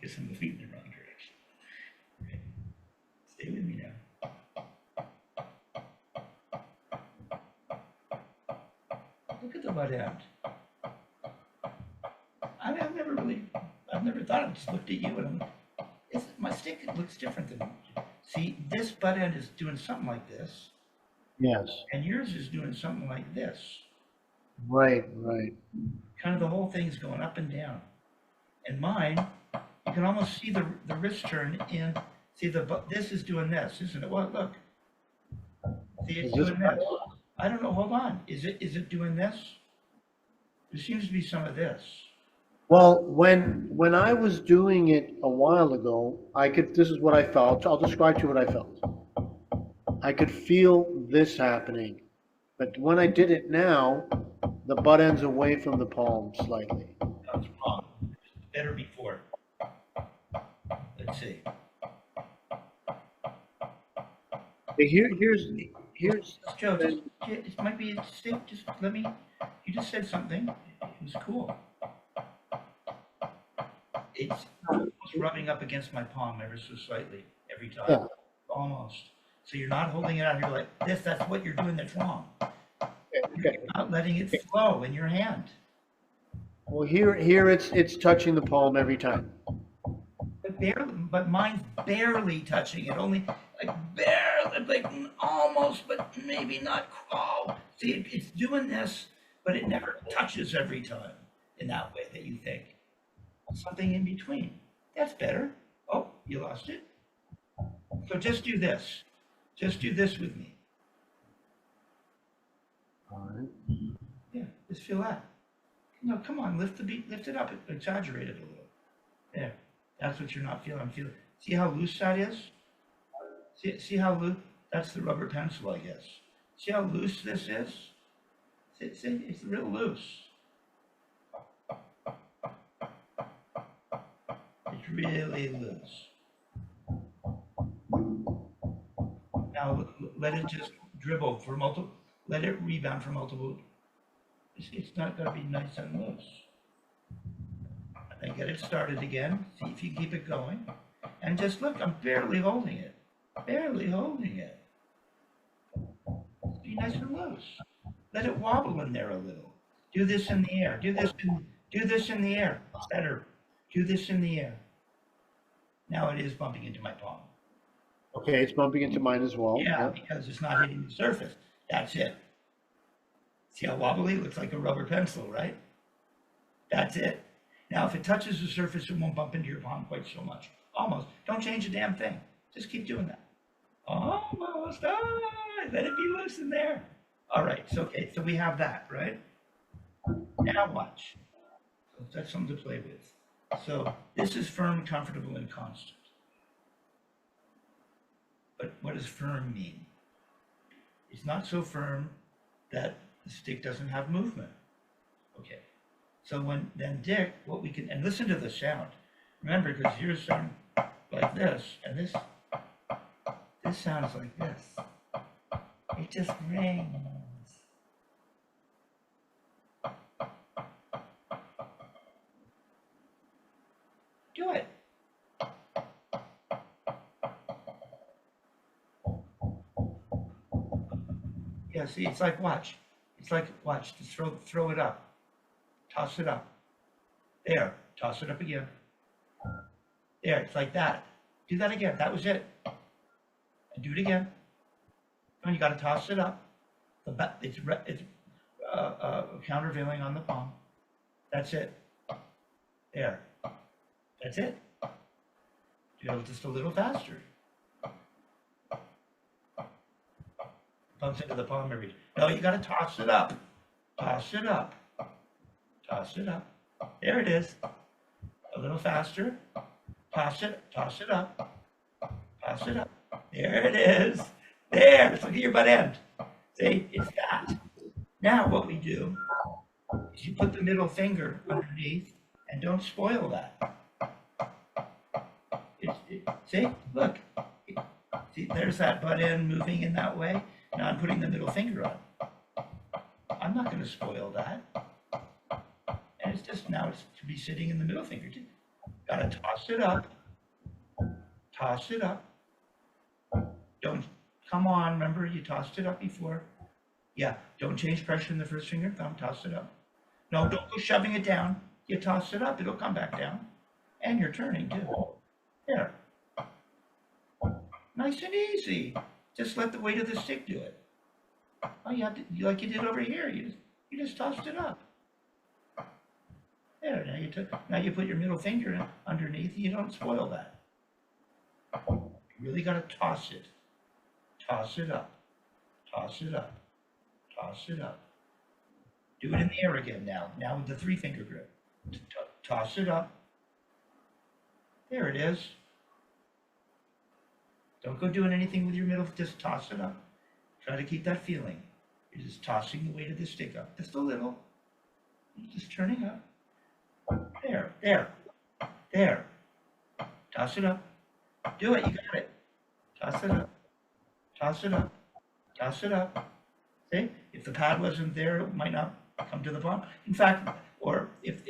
guess I'm moving in the wrong direction. Okay. Stay with me now. Look at the butt end. I've never thought, I've just looked at you and my stick looks different than you. See, this butt end is doing something like this. Yes. And yours is doing something like this. Right. Kind of the whole thing's going up and down. And mine, you can almost see the wrist turn in. See, this is doing this, isn't it? Well, look. See, it's doing this. I don't know. Hold on. Is it doing this? There seems to be some of this. Well, when I was doing it a while ago, this is what I felt. I'll describe to you what I felt. I could feel this happening, but when I did it now, the butt end's away from the palm slightly. That's wrong. Better before. Let's see. Here's Joe, it might be a stick. Just let me. You just said something. It was cool. It's almost rubbing up against my palm ever so slightly every time. Yeah. Almost. So you're not holding it out here like this. That's what you're doing that's wrong. okay. You're not letting it flow in your hand. Well, here it's touching the palm every time. But mine's barely touching it. Only like barely, like almost, but maybe not. Oh, see, it's doing this, but it never touches every time in that way that you think. Something in between. That's better. Oh, you lost it. So just do this. Just do this with me. All right. Yeah, just feel that. No, come on, lift the beat, lift it up, exaggerate it a little. There. That's what you're not feeling. I'm feeling. See how loose that is? See how loose? That's the rubber pencil, I guess. See how loose this is? See, it's real loose. It's really loose. Now let it just dribble for multiple. Let it rebound for multiple. It's not going to be nice and loose. Then get it started again. See if you keep it going. And just look, I'm barely holding it. Barely holding it. Be nice and loose. Let it wobble in there a little. Do this in the air. Do this in the air. Better. Do this in the air. Now it is bumping into my palm. Okay, it's bumping into mine as well. Yeah, because it's not hitting the surface. That's it. See how wobbly? It looks like a rubber pencil, right? That's it. Now, if it touches the surface, it won't bump into your palm quite so much. Almost. Don't change a damn thing. Just keep doing that. Almost. Let it be loose in there. All right. So, okay. So we have that, right? Now watch. So that's something to play with. So this is firm, comfortable, and constant. But what does firm mean? It's not so firm that the stick doesn't have movement. Okay. So then Dick, what we can, and listen to the sound. Remember, because yours sound like this, and this sounds like this. It just rings. Do it. Yeah, see, it's like, watch. It's like, watch, just throw it up. Toss it up. There, toss it up again. There, it's like that. Do that again. That was it. And do it again. Come on, you got to toss it up. It's countervailing on the palm. That's it. There. That's it. Do it just a little faster. Bumps into the palm every. No, you got to toss it up. Toss it up. Toss it up. There it is. A little faster. Toss it up. Toss it up. There it is. There. Look at your butt end. See, it's that. Now what we do is you put the middle finger underneath and don't spoil that. See, look. See, there's that butt end moving in that way. Now I'm putting the middle finger on. I'm not going to spoil that. And it's just, now it's to be sitting in the middle finger too. Got to toss it up. Toss it up. Don't, come on, remember you tossed it up before. Yeah, don't change pressure in the first finger and thumb, toss it up. No, don't go shoving it down. You toss it up, it'll come back down. And you're turning too. There. Nice and easy. Just let the weight of the stick do it. Oh, you have to, like you did over here, you just tossed it up. There, now you put your middle finger underneath, you don't spoil that. You really got to toss it. Toss it up. Toss it up. Toss it up. Do it in the air again now. Now with the 3-finger grip. Toss it up. There it is. Don't go doing anything with your middle, just toss it up. Try to keep that feeling. You're just tossing the weight of the stick up. Just a little. You're just turning up. There, there, there. Toss it up. Do it, you got it. Toss it up. Toss it up. Toss it up. See? If the pad wasn't there, it might not come to the palm. In fact, or if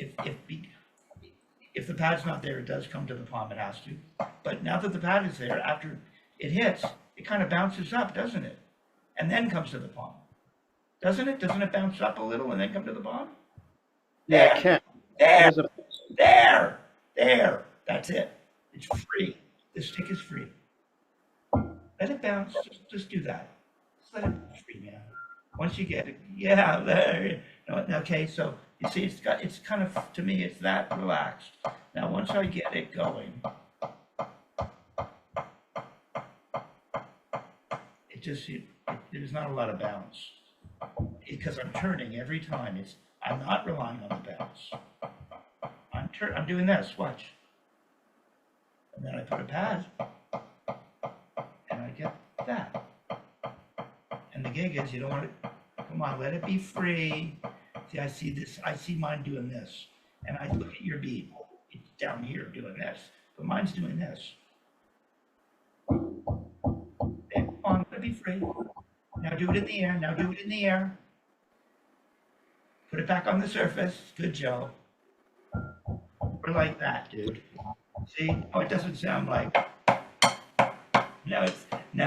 the pad's not there, it does come to the palm, it has to. But now that the pad is there, after it hits, it kind of bounces up, doesn't it? And then comes to the palm. Doesn't it? Doesn't it bounce up a little and then come to the palm? Yeah, it can. There. That's it. It's free. The stick is free. Let it bounce. Just do that. Just let it be free, man. Once you get it, yeah, there. No, okay, so you see, it's kind of, to me, it's that relaxed. Now, once I get it going, there's not a lot of bounce because I'm turning every time. I'm not relying on the bounce. I'm doing this. Watch, and then I put a pad, and I get that. And the gig is you don't want it. Come on, let it be free. See, I see this. I see mine doing this, and I look at your beat. It's down here doing this, but mine's doing this. Okay, come on, let it be free. Now do it in the air. Now do it in the air. Put it back on the surface. Good job. Or like that, dude. See? Oh, it doesn't sound like. Now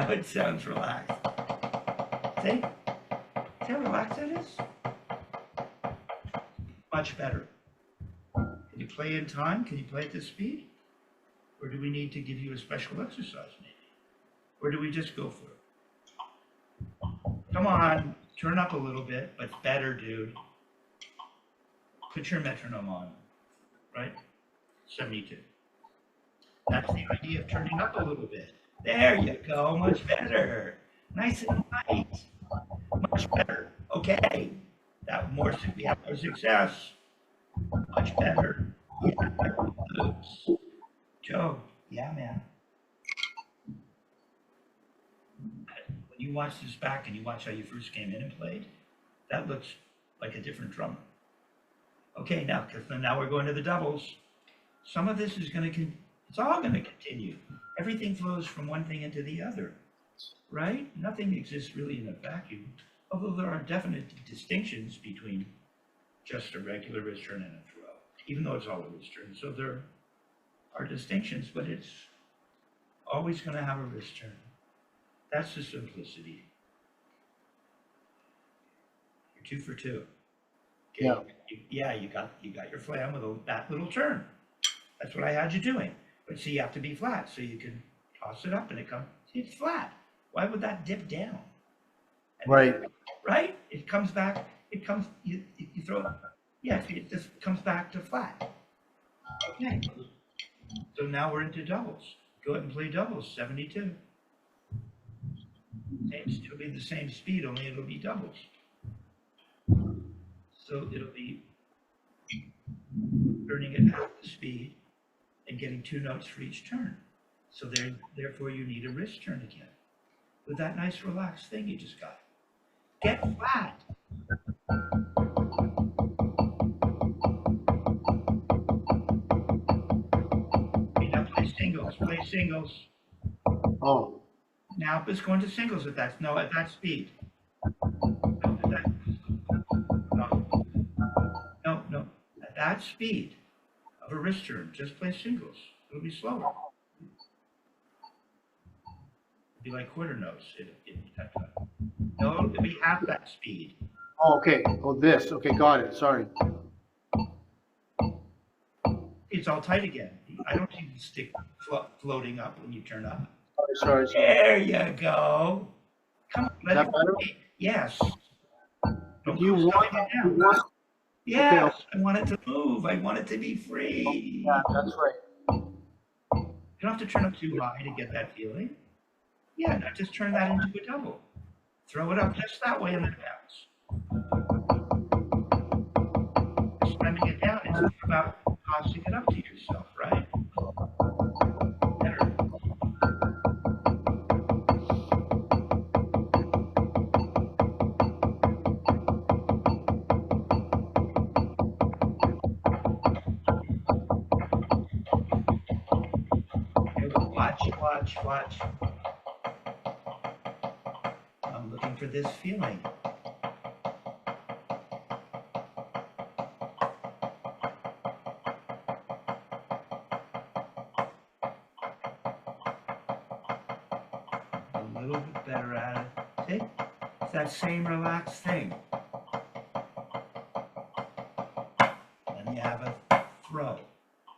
it sounds relaxed. See? See how relaxed it is? Much better. Can you play in time? Can you play at this speed? Or do we need to give you a special exercise maybe? Or do we just go for it? Come on, turn up a little bit, but better, dude. Put your metronome on, right? 72. That's the idea of turning up a little bit. There you go, much better. Nice and light. Much better. Okay. That more we have more success. Much better. Yeah. Oops. Joe. Yeah, man. When you watch this back and you watch how you first came in and played, that looks like a different drummer. Okay, now we're going to the doubles. Some of this is going to, it's all going to continue. Everything flows from one thing into the other, right? Nothing exists really in a vacuum, although there are definite distinctions between just a regular wrist turn and a throw, even though it's all a wrist turn. So there are distinctions, but it's always going to have a wrist turn. That's the simplicity. You're 2 for 2. Okay. Yeah. You got your flam with that little turn. That's what I had you doing. But see, you have to be flat, so you can toss it up and it comes. See, it's flat. Why would that dip down? And Right. Right? It comes back. It comes. You throw it. Yeah. It just comes back to flat. Okay. So now we're into doubles. Go ahead and play doubles. 72. It'll be the same speed, only it'll be doubles. So it'll be turning at half the speed and getting 2 notes for each turn. So therefore you need a wrist turn again. With that nice relaxed thing you just got. Get flat. You now play singles. Oh. Now it's going to singles at that speed. No. At that speed of a wrist turn, just play singles. It'll be slower. It'll be like quarter notes. No, it'll be half that speed. Oh, okay. Oh, this. Okay, got it. Sorry. It's all tight again. I don't see the stick floating up when you turn up. Sorry. There you go. Come on, let it better? Yes. Don't You want, it down. Yes, okay. I want it to move. I want it to be free. Yeah, that's right. You don't have to turn up too high to get that feeling. Yeah, now just turn that into a double. Throw it up just that way and then bounce. Slamming it down, it's about tossing it up to yourself, right? Better. Watch. I'm looking for this feeling. A little bit better at it. See? It's that same relaxed thing. Then you have a throw.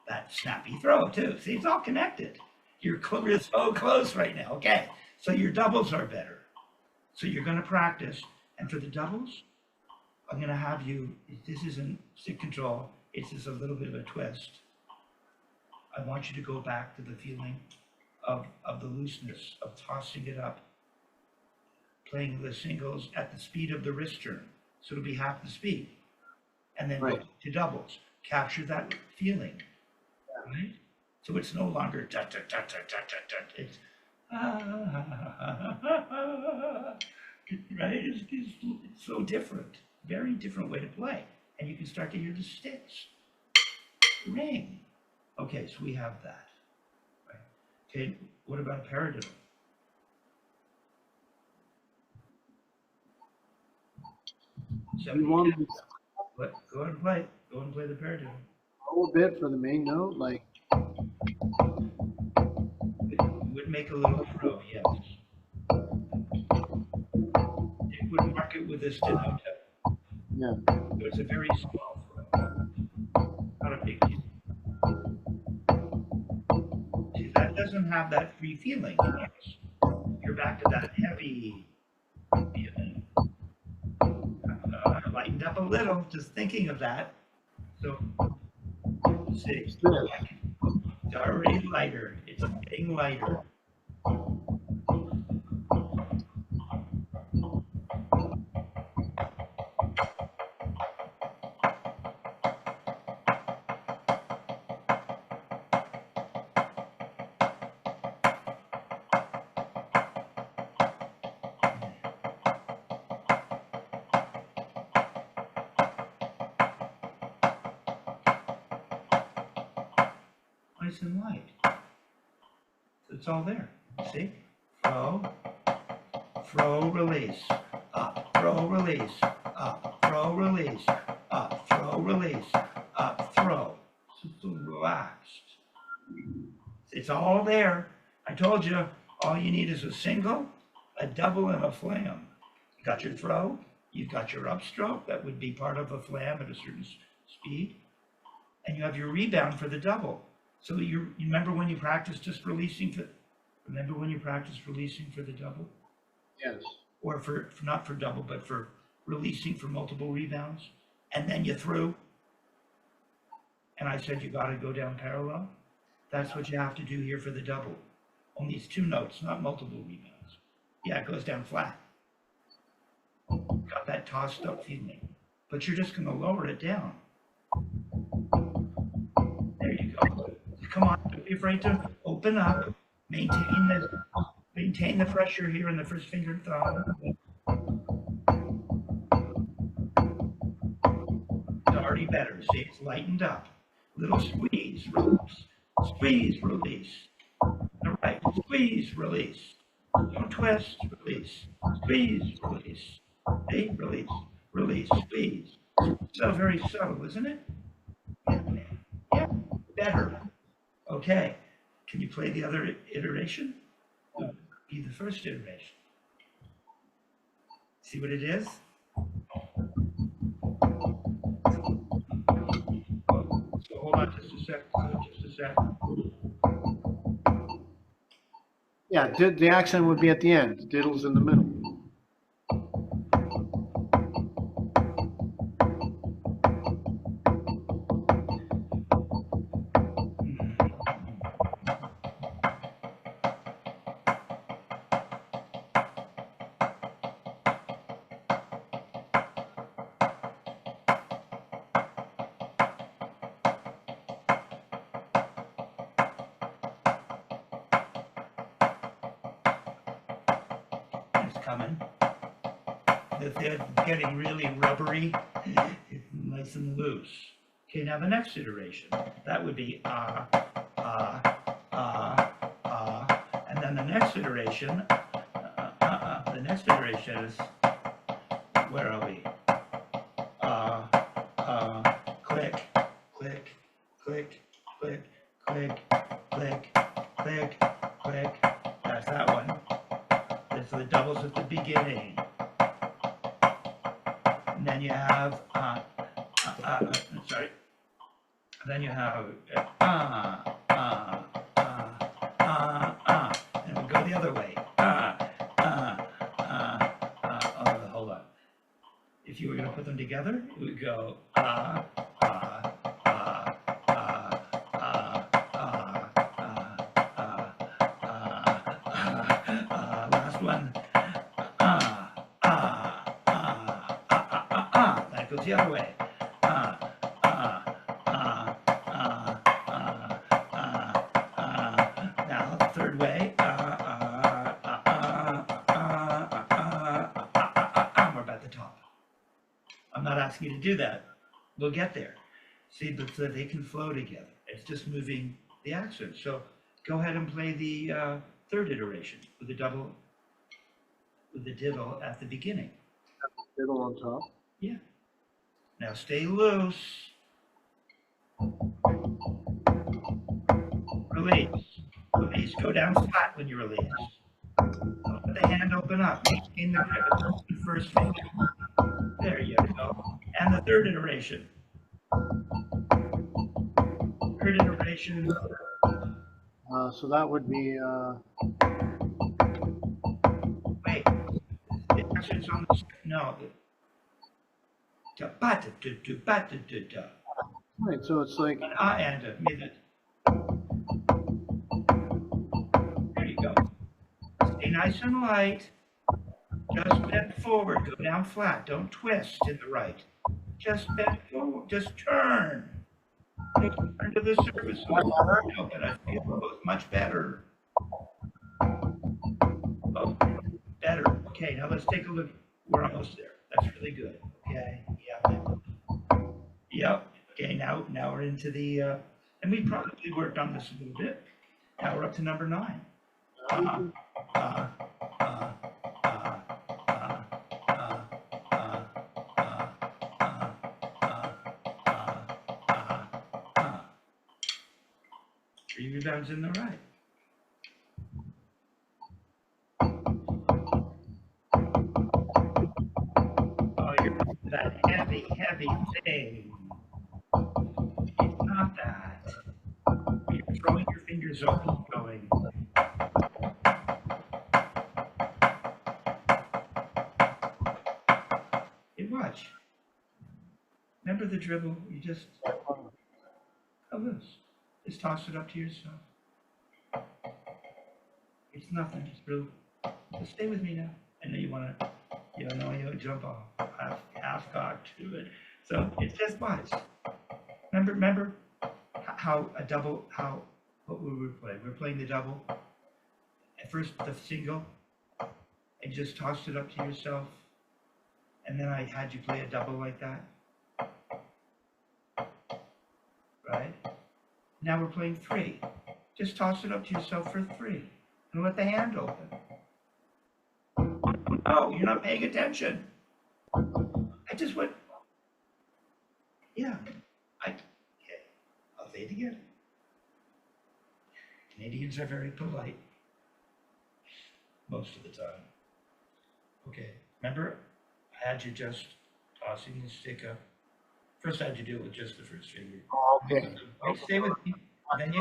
That snappy throw too. See, it's all connected. You're so close right now. Okay, so your doubles are better. So you're going to practice. And for the doubles, I'm going to have you, this isn't stick control, it's just a little bit of a twist. I want you to go back to the feeling of the looseness, of tossing it up, playing the singles at the speed of the wrist turn. So it'll be half the speed. And then go to doubles. Capture that feeling, right? So it's no longer it's right? It's so different, very different way to play. And you can start to hear the sticks ring. Okay, so we have that. Right? Okay, what about a paradiddle? So go ahead and play. Go and play the paradiddle. low a bit for the main note, like, It would make a little throw, yes. It would mark it with a stenoto. yeah. So it's a very small throw, not a big deal. See, that doesn't have that free feeling. You're back to that heavy feeling. Lightened up a little, just thinking of that. So, see, It's this. it's already lighter. It's getting lighter. Nice and light. So it's all there. See? Throw, release. Up, throw, release. Up, throw, release. Up, throw, release. Up, throw. So relaxed. It's all there. I told you, all you need is a single, a double, and a flam. You got your throw, you've got your upstroke, that would be part of a flam at a certain speed, and you have your rebound for the double. So you remember when you practiced just releasing for, remember when you practiced releasing for the double? Yes. Or for not for double, but for releasing for multiple rebounds, and then you threw, and I said you got to go down parallel. That's what you have to do here for the double. Only it's 2 notes, not multiple rebounds. Yeah, it goes down flat. Got that tossed up feeling. But you're just going to lower it down. There you go. Come on, don't be afraid to open up. Maintain the pressure here in the first finger and thumb. It's already better. See, it's lightened up. Little squeeze, release. Squeeze, release. All right, squeeze, release. Don't twist, release. Squeeze, release. See, release, squeeze. So very subtle, isn't it? Yeah, better. Okay, can you play the other iteration? Be the first iteration. See what it is? So hold on just a sec. Yeah, the accent would be at the end, diddles in the middle. It's coming. If they're getting really rubbery, it's nice and loose. Okay, now the next iteration, that would be and then the next iteration is, where are we? Click, click, click, click, click, click, click, click. That's that one. There's the doubles at the beginning. And then you have, sorry. Then you have, and we go the other way. Hold on. If you were going to put them together, it would go, last one. That goes the other way. Now the third way. We're about the top. I'm not asking you to do that. We'll get there. See, but so they can flow together. It's just moving the accent. So go ahead and play the third iteration with the double, with the diddle at the beginning. Diddle on top. Yeah. Now stay loose. Release. Release. Go down flat when you release. Let the hand open up. Maintain the grip of the first finger. There you go. And the third iteration. Third iteration. So that would be, Wait. Actually, it's on the no. Da-ba-da-da-da-ba-da-da-da. right, so it's like, An and a minute. There you go. Stay nice and light. Just bend forward. Go down flat. Don't twist in the right. Just bend forward. Just turn. Turn to the surface. Open. I feel both much better. Oh, better. Okay, now let's take a look. We're almost there. That's really good. Okay. Yeah. Yep. Okay. Now we're into the. And we probably worked on this a little bit. Now we're up to number 9. Three rebounds in the right. Oh, you're that heavy thing. It's not that. You're throwing your fingers open, going. Hey, watch. Remember the dribble? You just go loose. Just toss it up to yourself. It's nothing. It's real. Just stay with me now. I know you want to. You don't know you jump off. Half cock to it. So it's just watch. Remember how a double. What we were playing? We were playing the double. At first the single. And just tossed it up to yourself. And then I had you play a double like that. Right? Now we're playing 3. Just toss it up to yourself for 3. And let the hand open. Oh, you're not paying attention. I just went. Yeah. Okay. I'll say it again. Canadians are very polite. Most of the time. Okay. Remember, I had you just tossing the stick up. First, I had you do it with just the first finger. okay. Wait, stay with me. And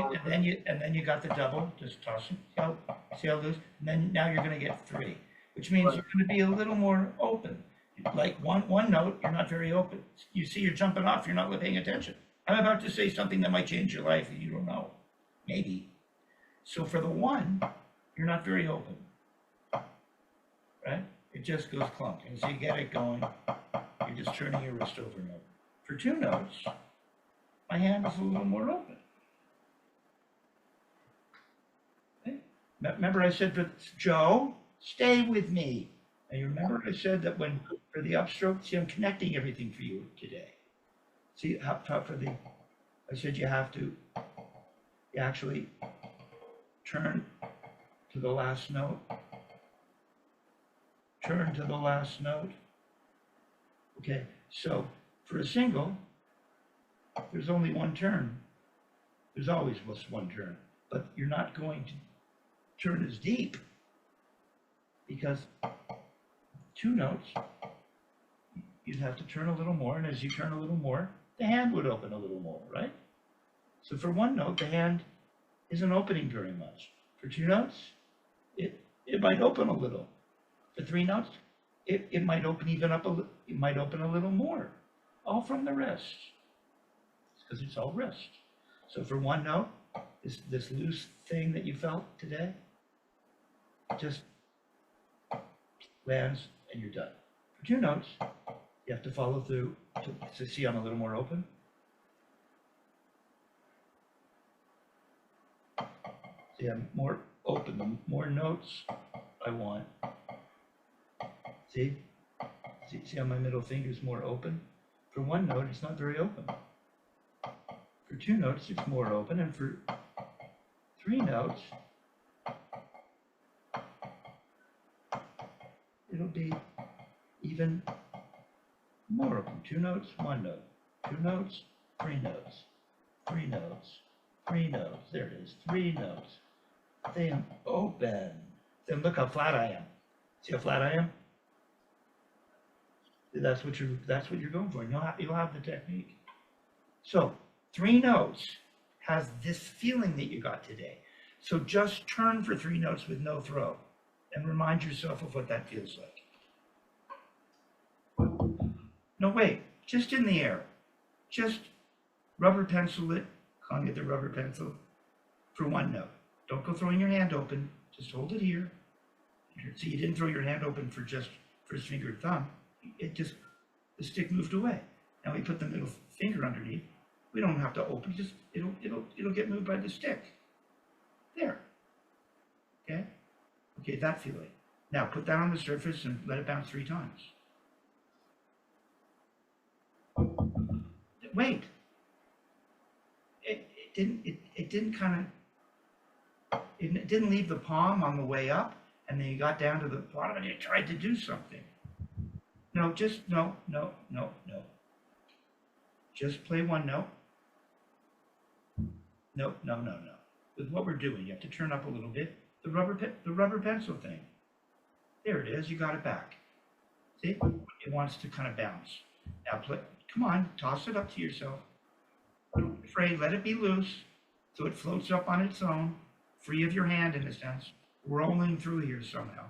then you got the double. Just toss it. See how loose. And then now you're going to get 3, which means you're going to be a little more open. Like one note, you're not very open. You see, you're jumping off. You're not paying attention. I'm about to say something that might change your life, and you don't know. Maybe. So for the 1, you're not very open. Right? It just goes clunk. And so you get it going. You're just turning your wrist over and over. For 2 notes, my hand is a little more open. Okay? Remember I said for Joe, stay with me. And you remember I said that when for the upstroke, see I'm connecting everything for you today. See how for the, I said you actually turn to the last note. Turn to the last note. Okay, so for a single, there's only one turn. There's always just one turn, but you're not going to turn as deep because 2 notes, you'd have to turn a little more, and as you turn a little more, the hand would open a little more, right? So for 1 note, the hand isn't opening very much. For 2 notes, it might open a little. For 3 notes, it might open it might open a little more, all from the wrist, because it's all wrist. So for 1 note, this loose thing that you felt today, just lands and you're done. For 2 notes, you have to follow through to see I'm a little more open. See, I'm more open. The more notes I want. See how my middle finger is more open? For 1 note, it's not very open. For 2 notes, it's more open, and for 3 notes, it'll be even more open. 2 notes, 1 note. 2 notes, 3 notes. 3 notes, 3 nodes. There it is, 3 nodes. Then open. Then look how flat I am. See how flat I am? That's what you're going for. And you'll have the technique. So 3 notes has this feeling that you got today. So just turn for 3 notes with no throw and remind yourself of what that feels like. No, wait, just in the air. Just rubber pencil it, calling it the rubber pencil, for 1 note. Don't go throwing your hand open, just hold it here. See, you didn't throw your hand open for just first finger and thumb. The stick moved away. Now we put the middle finger underneath. We don't have to open, just it'll get moved by the stick. There. Okay? Okay, that feeling. Now put that on the surface and let it bounce 3 times. Wait. It didn't leave the palm on the way up, and then you got down to the bottom and you tried to do something. No, just no. Just play 1 note. No. With what we're doing, you have to turn up a little bit. The rubber pencil thing. There it is, you got it back. See? It wants to kind of bounce. Now play, come on, toss it up to yourself. Don't be afraid, let it be loose, so it floats up on its own, free of your hand in a sense, rolling through here somehow.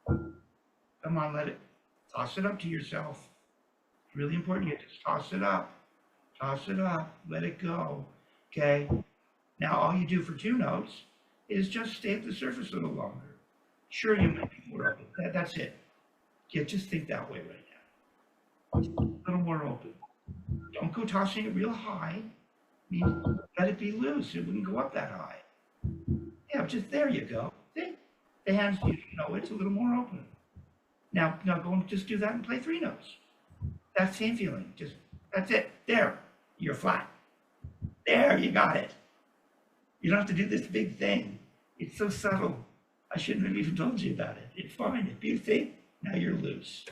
Come on, let it, toss it up to yourself. It's really important, you just toss it up, let it go, okay? Now all you do for 2 notes is just stay at the surface a little longer. Sure, you might be more open, that's it. Yeah, just think that way right now. A little more open. Don't go tossing it real high. Let it be loose. It wouldn't go up that high. Yeah, just there you go. See? The hands, it's a little more open. Now go and just do that and play 3 notes. That same feeling. That's it. There. You're flat. There, you got it. You don't have to do this big thing. It's so subtle. I shouldn't have even told you about it. It's fine. It's beautiful. Now you're loose.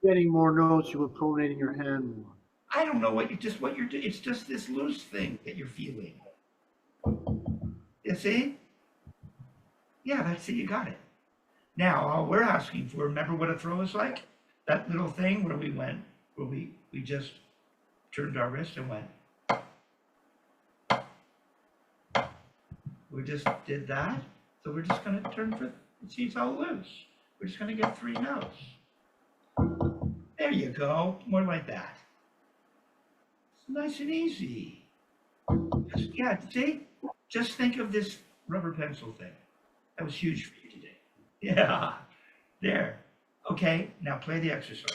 Getting more notes, you were pronating your hand more. I don't know what you're doing. It's just this loose thing that you're feeling. You see? Yeah, that's it. You got it. Now, all we're asking for, remember what a throw is like? That little thing where we just turned our wrist and went. We just did that. So we're just going to turn for, see, it's all loose. We're just going to get 3 notes. There you go. More like that. It's nice and easy. See? Just think of this rubber pencil thing. That was huge for you today. Yeah. There. Okay, now play the exercise.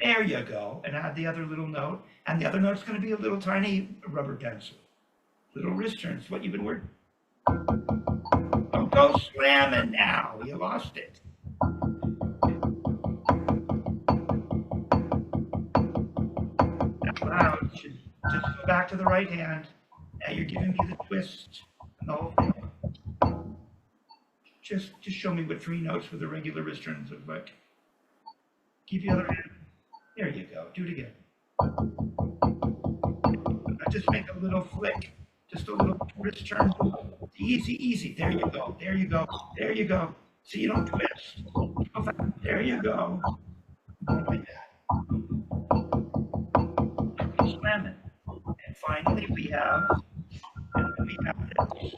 There you go. And add the other little note. And the other note's going to be a little tiny rubber pencil. Little wrist turns, what you've been working. Don't go slamming now. You lost it. That loud should just go back to the right hand. Now you're giving me the twist and the whole thing. Just show me what 3 notes with the regular wrist turns look like. Keep the other hand. There you go. Do it again. Now just make a little flick. Just a little wrist turn. Easy, easy. There you go. There you go. There you go. So you don't twist. There you go. Like that. Slam it. And finally we have this.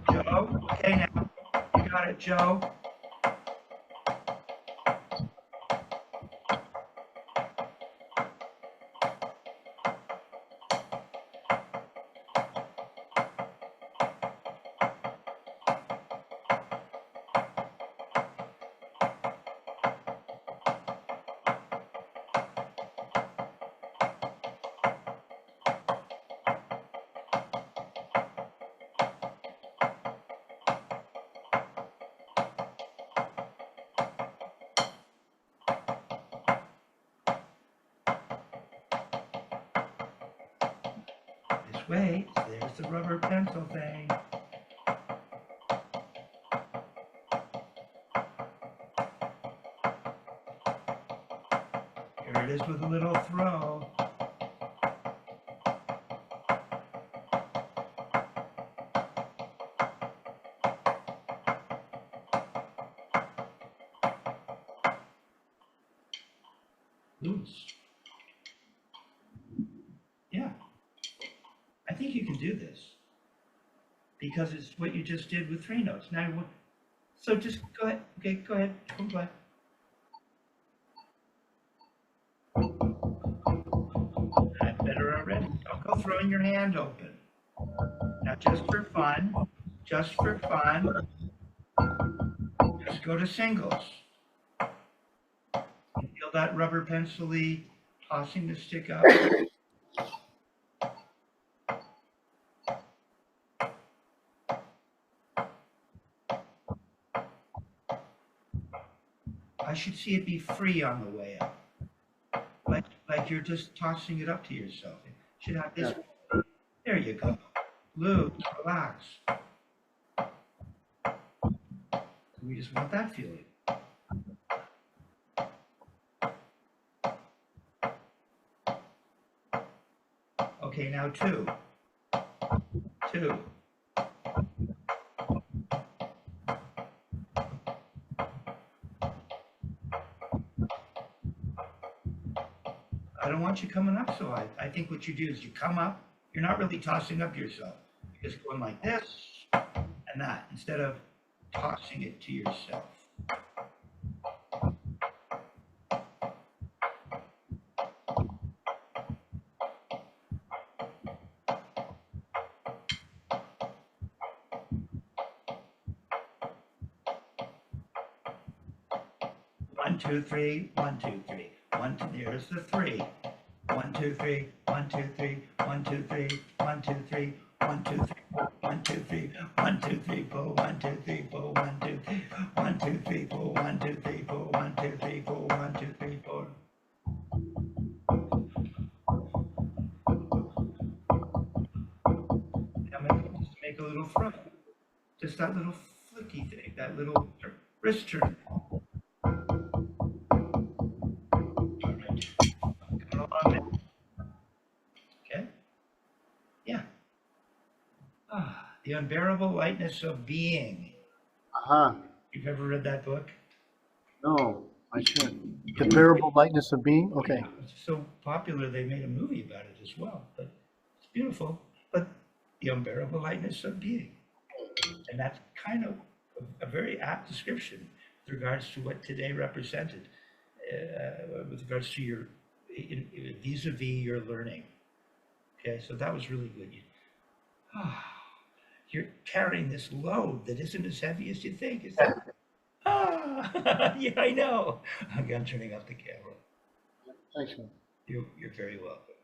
Joe, okay now. You got it, Joe. Wait, there's the rubber pencil thing. is with a little throw. Loose. Yeah. I think you can do this because it's what you just did with 3 notes. Now, so just go ahead. Okay, go ahead. Come play. That's better already. Don't go throwing your hand open. Now, just for fun, just go to singles. You feel that rubber pencil-y tossing the stick up? I should see it be free on the way up. Like you're just tossing it up to yourself. It should have this. Yeah. There you go. Loose, relax. We just want that feeling. Okay, now 2. 2. I don't want you coming up so high. I think what you do is you come up, you're not really tossing up yourself. You're just going like this and that instead of tossing it to yourself. One, two, three, 1, 2, 3. 1, 2, there's the 3. 1, 2, 3, 1, 2, 3, 1, 2, 3, 1, 2, 3, 1, 2, 3, 1, 2, 3, 1, 2, 3, pull, 1, 2, 3, pull, 1, 2, 3, 1, 2, 3, pull, 1, 2, 3, pull, 1, 2, 3, pull, 1, 2, 3, pull. Now make a little throw. Just that little flicky thing, that little wrist turn. Okay? Yeah. The Unbearable Lightness of Being. Uh-huh. You've ever read that book? No, I should. The Unbearable Lightness of Being? Okay. Yeah, it's so popular they made a movie about it as well. But it's beautiful. But the Unbearable Lightness of Being. And that's kind of a very apt description with regards to what today represented, with regards to your vis-a-vis your learning. Okay, so that was really good. You're carrying this load that isn't as heavy as you think. Is that? Yeah, I know. I'm turning off the camera. Thanks, man. You're very welcome.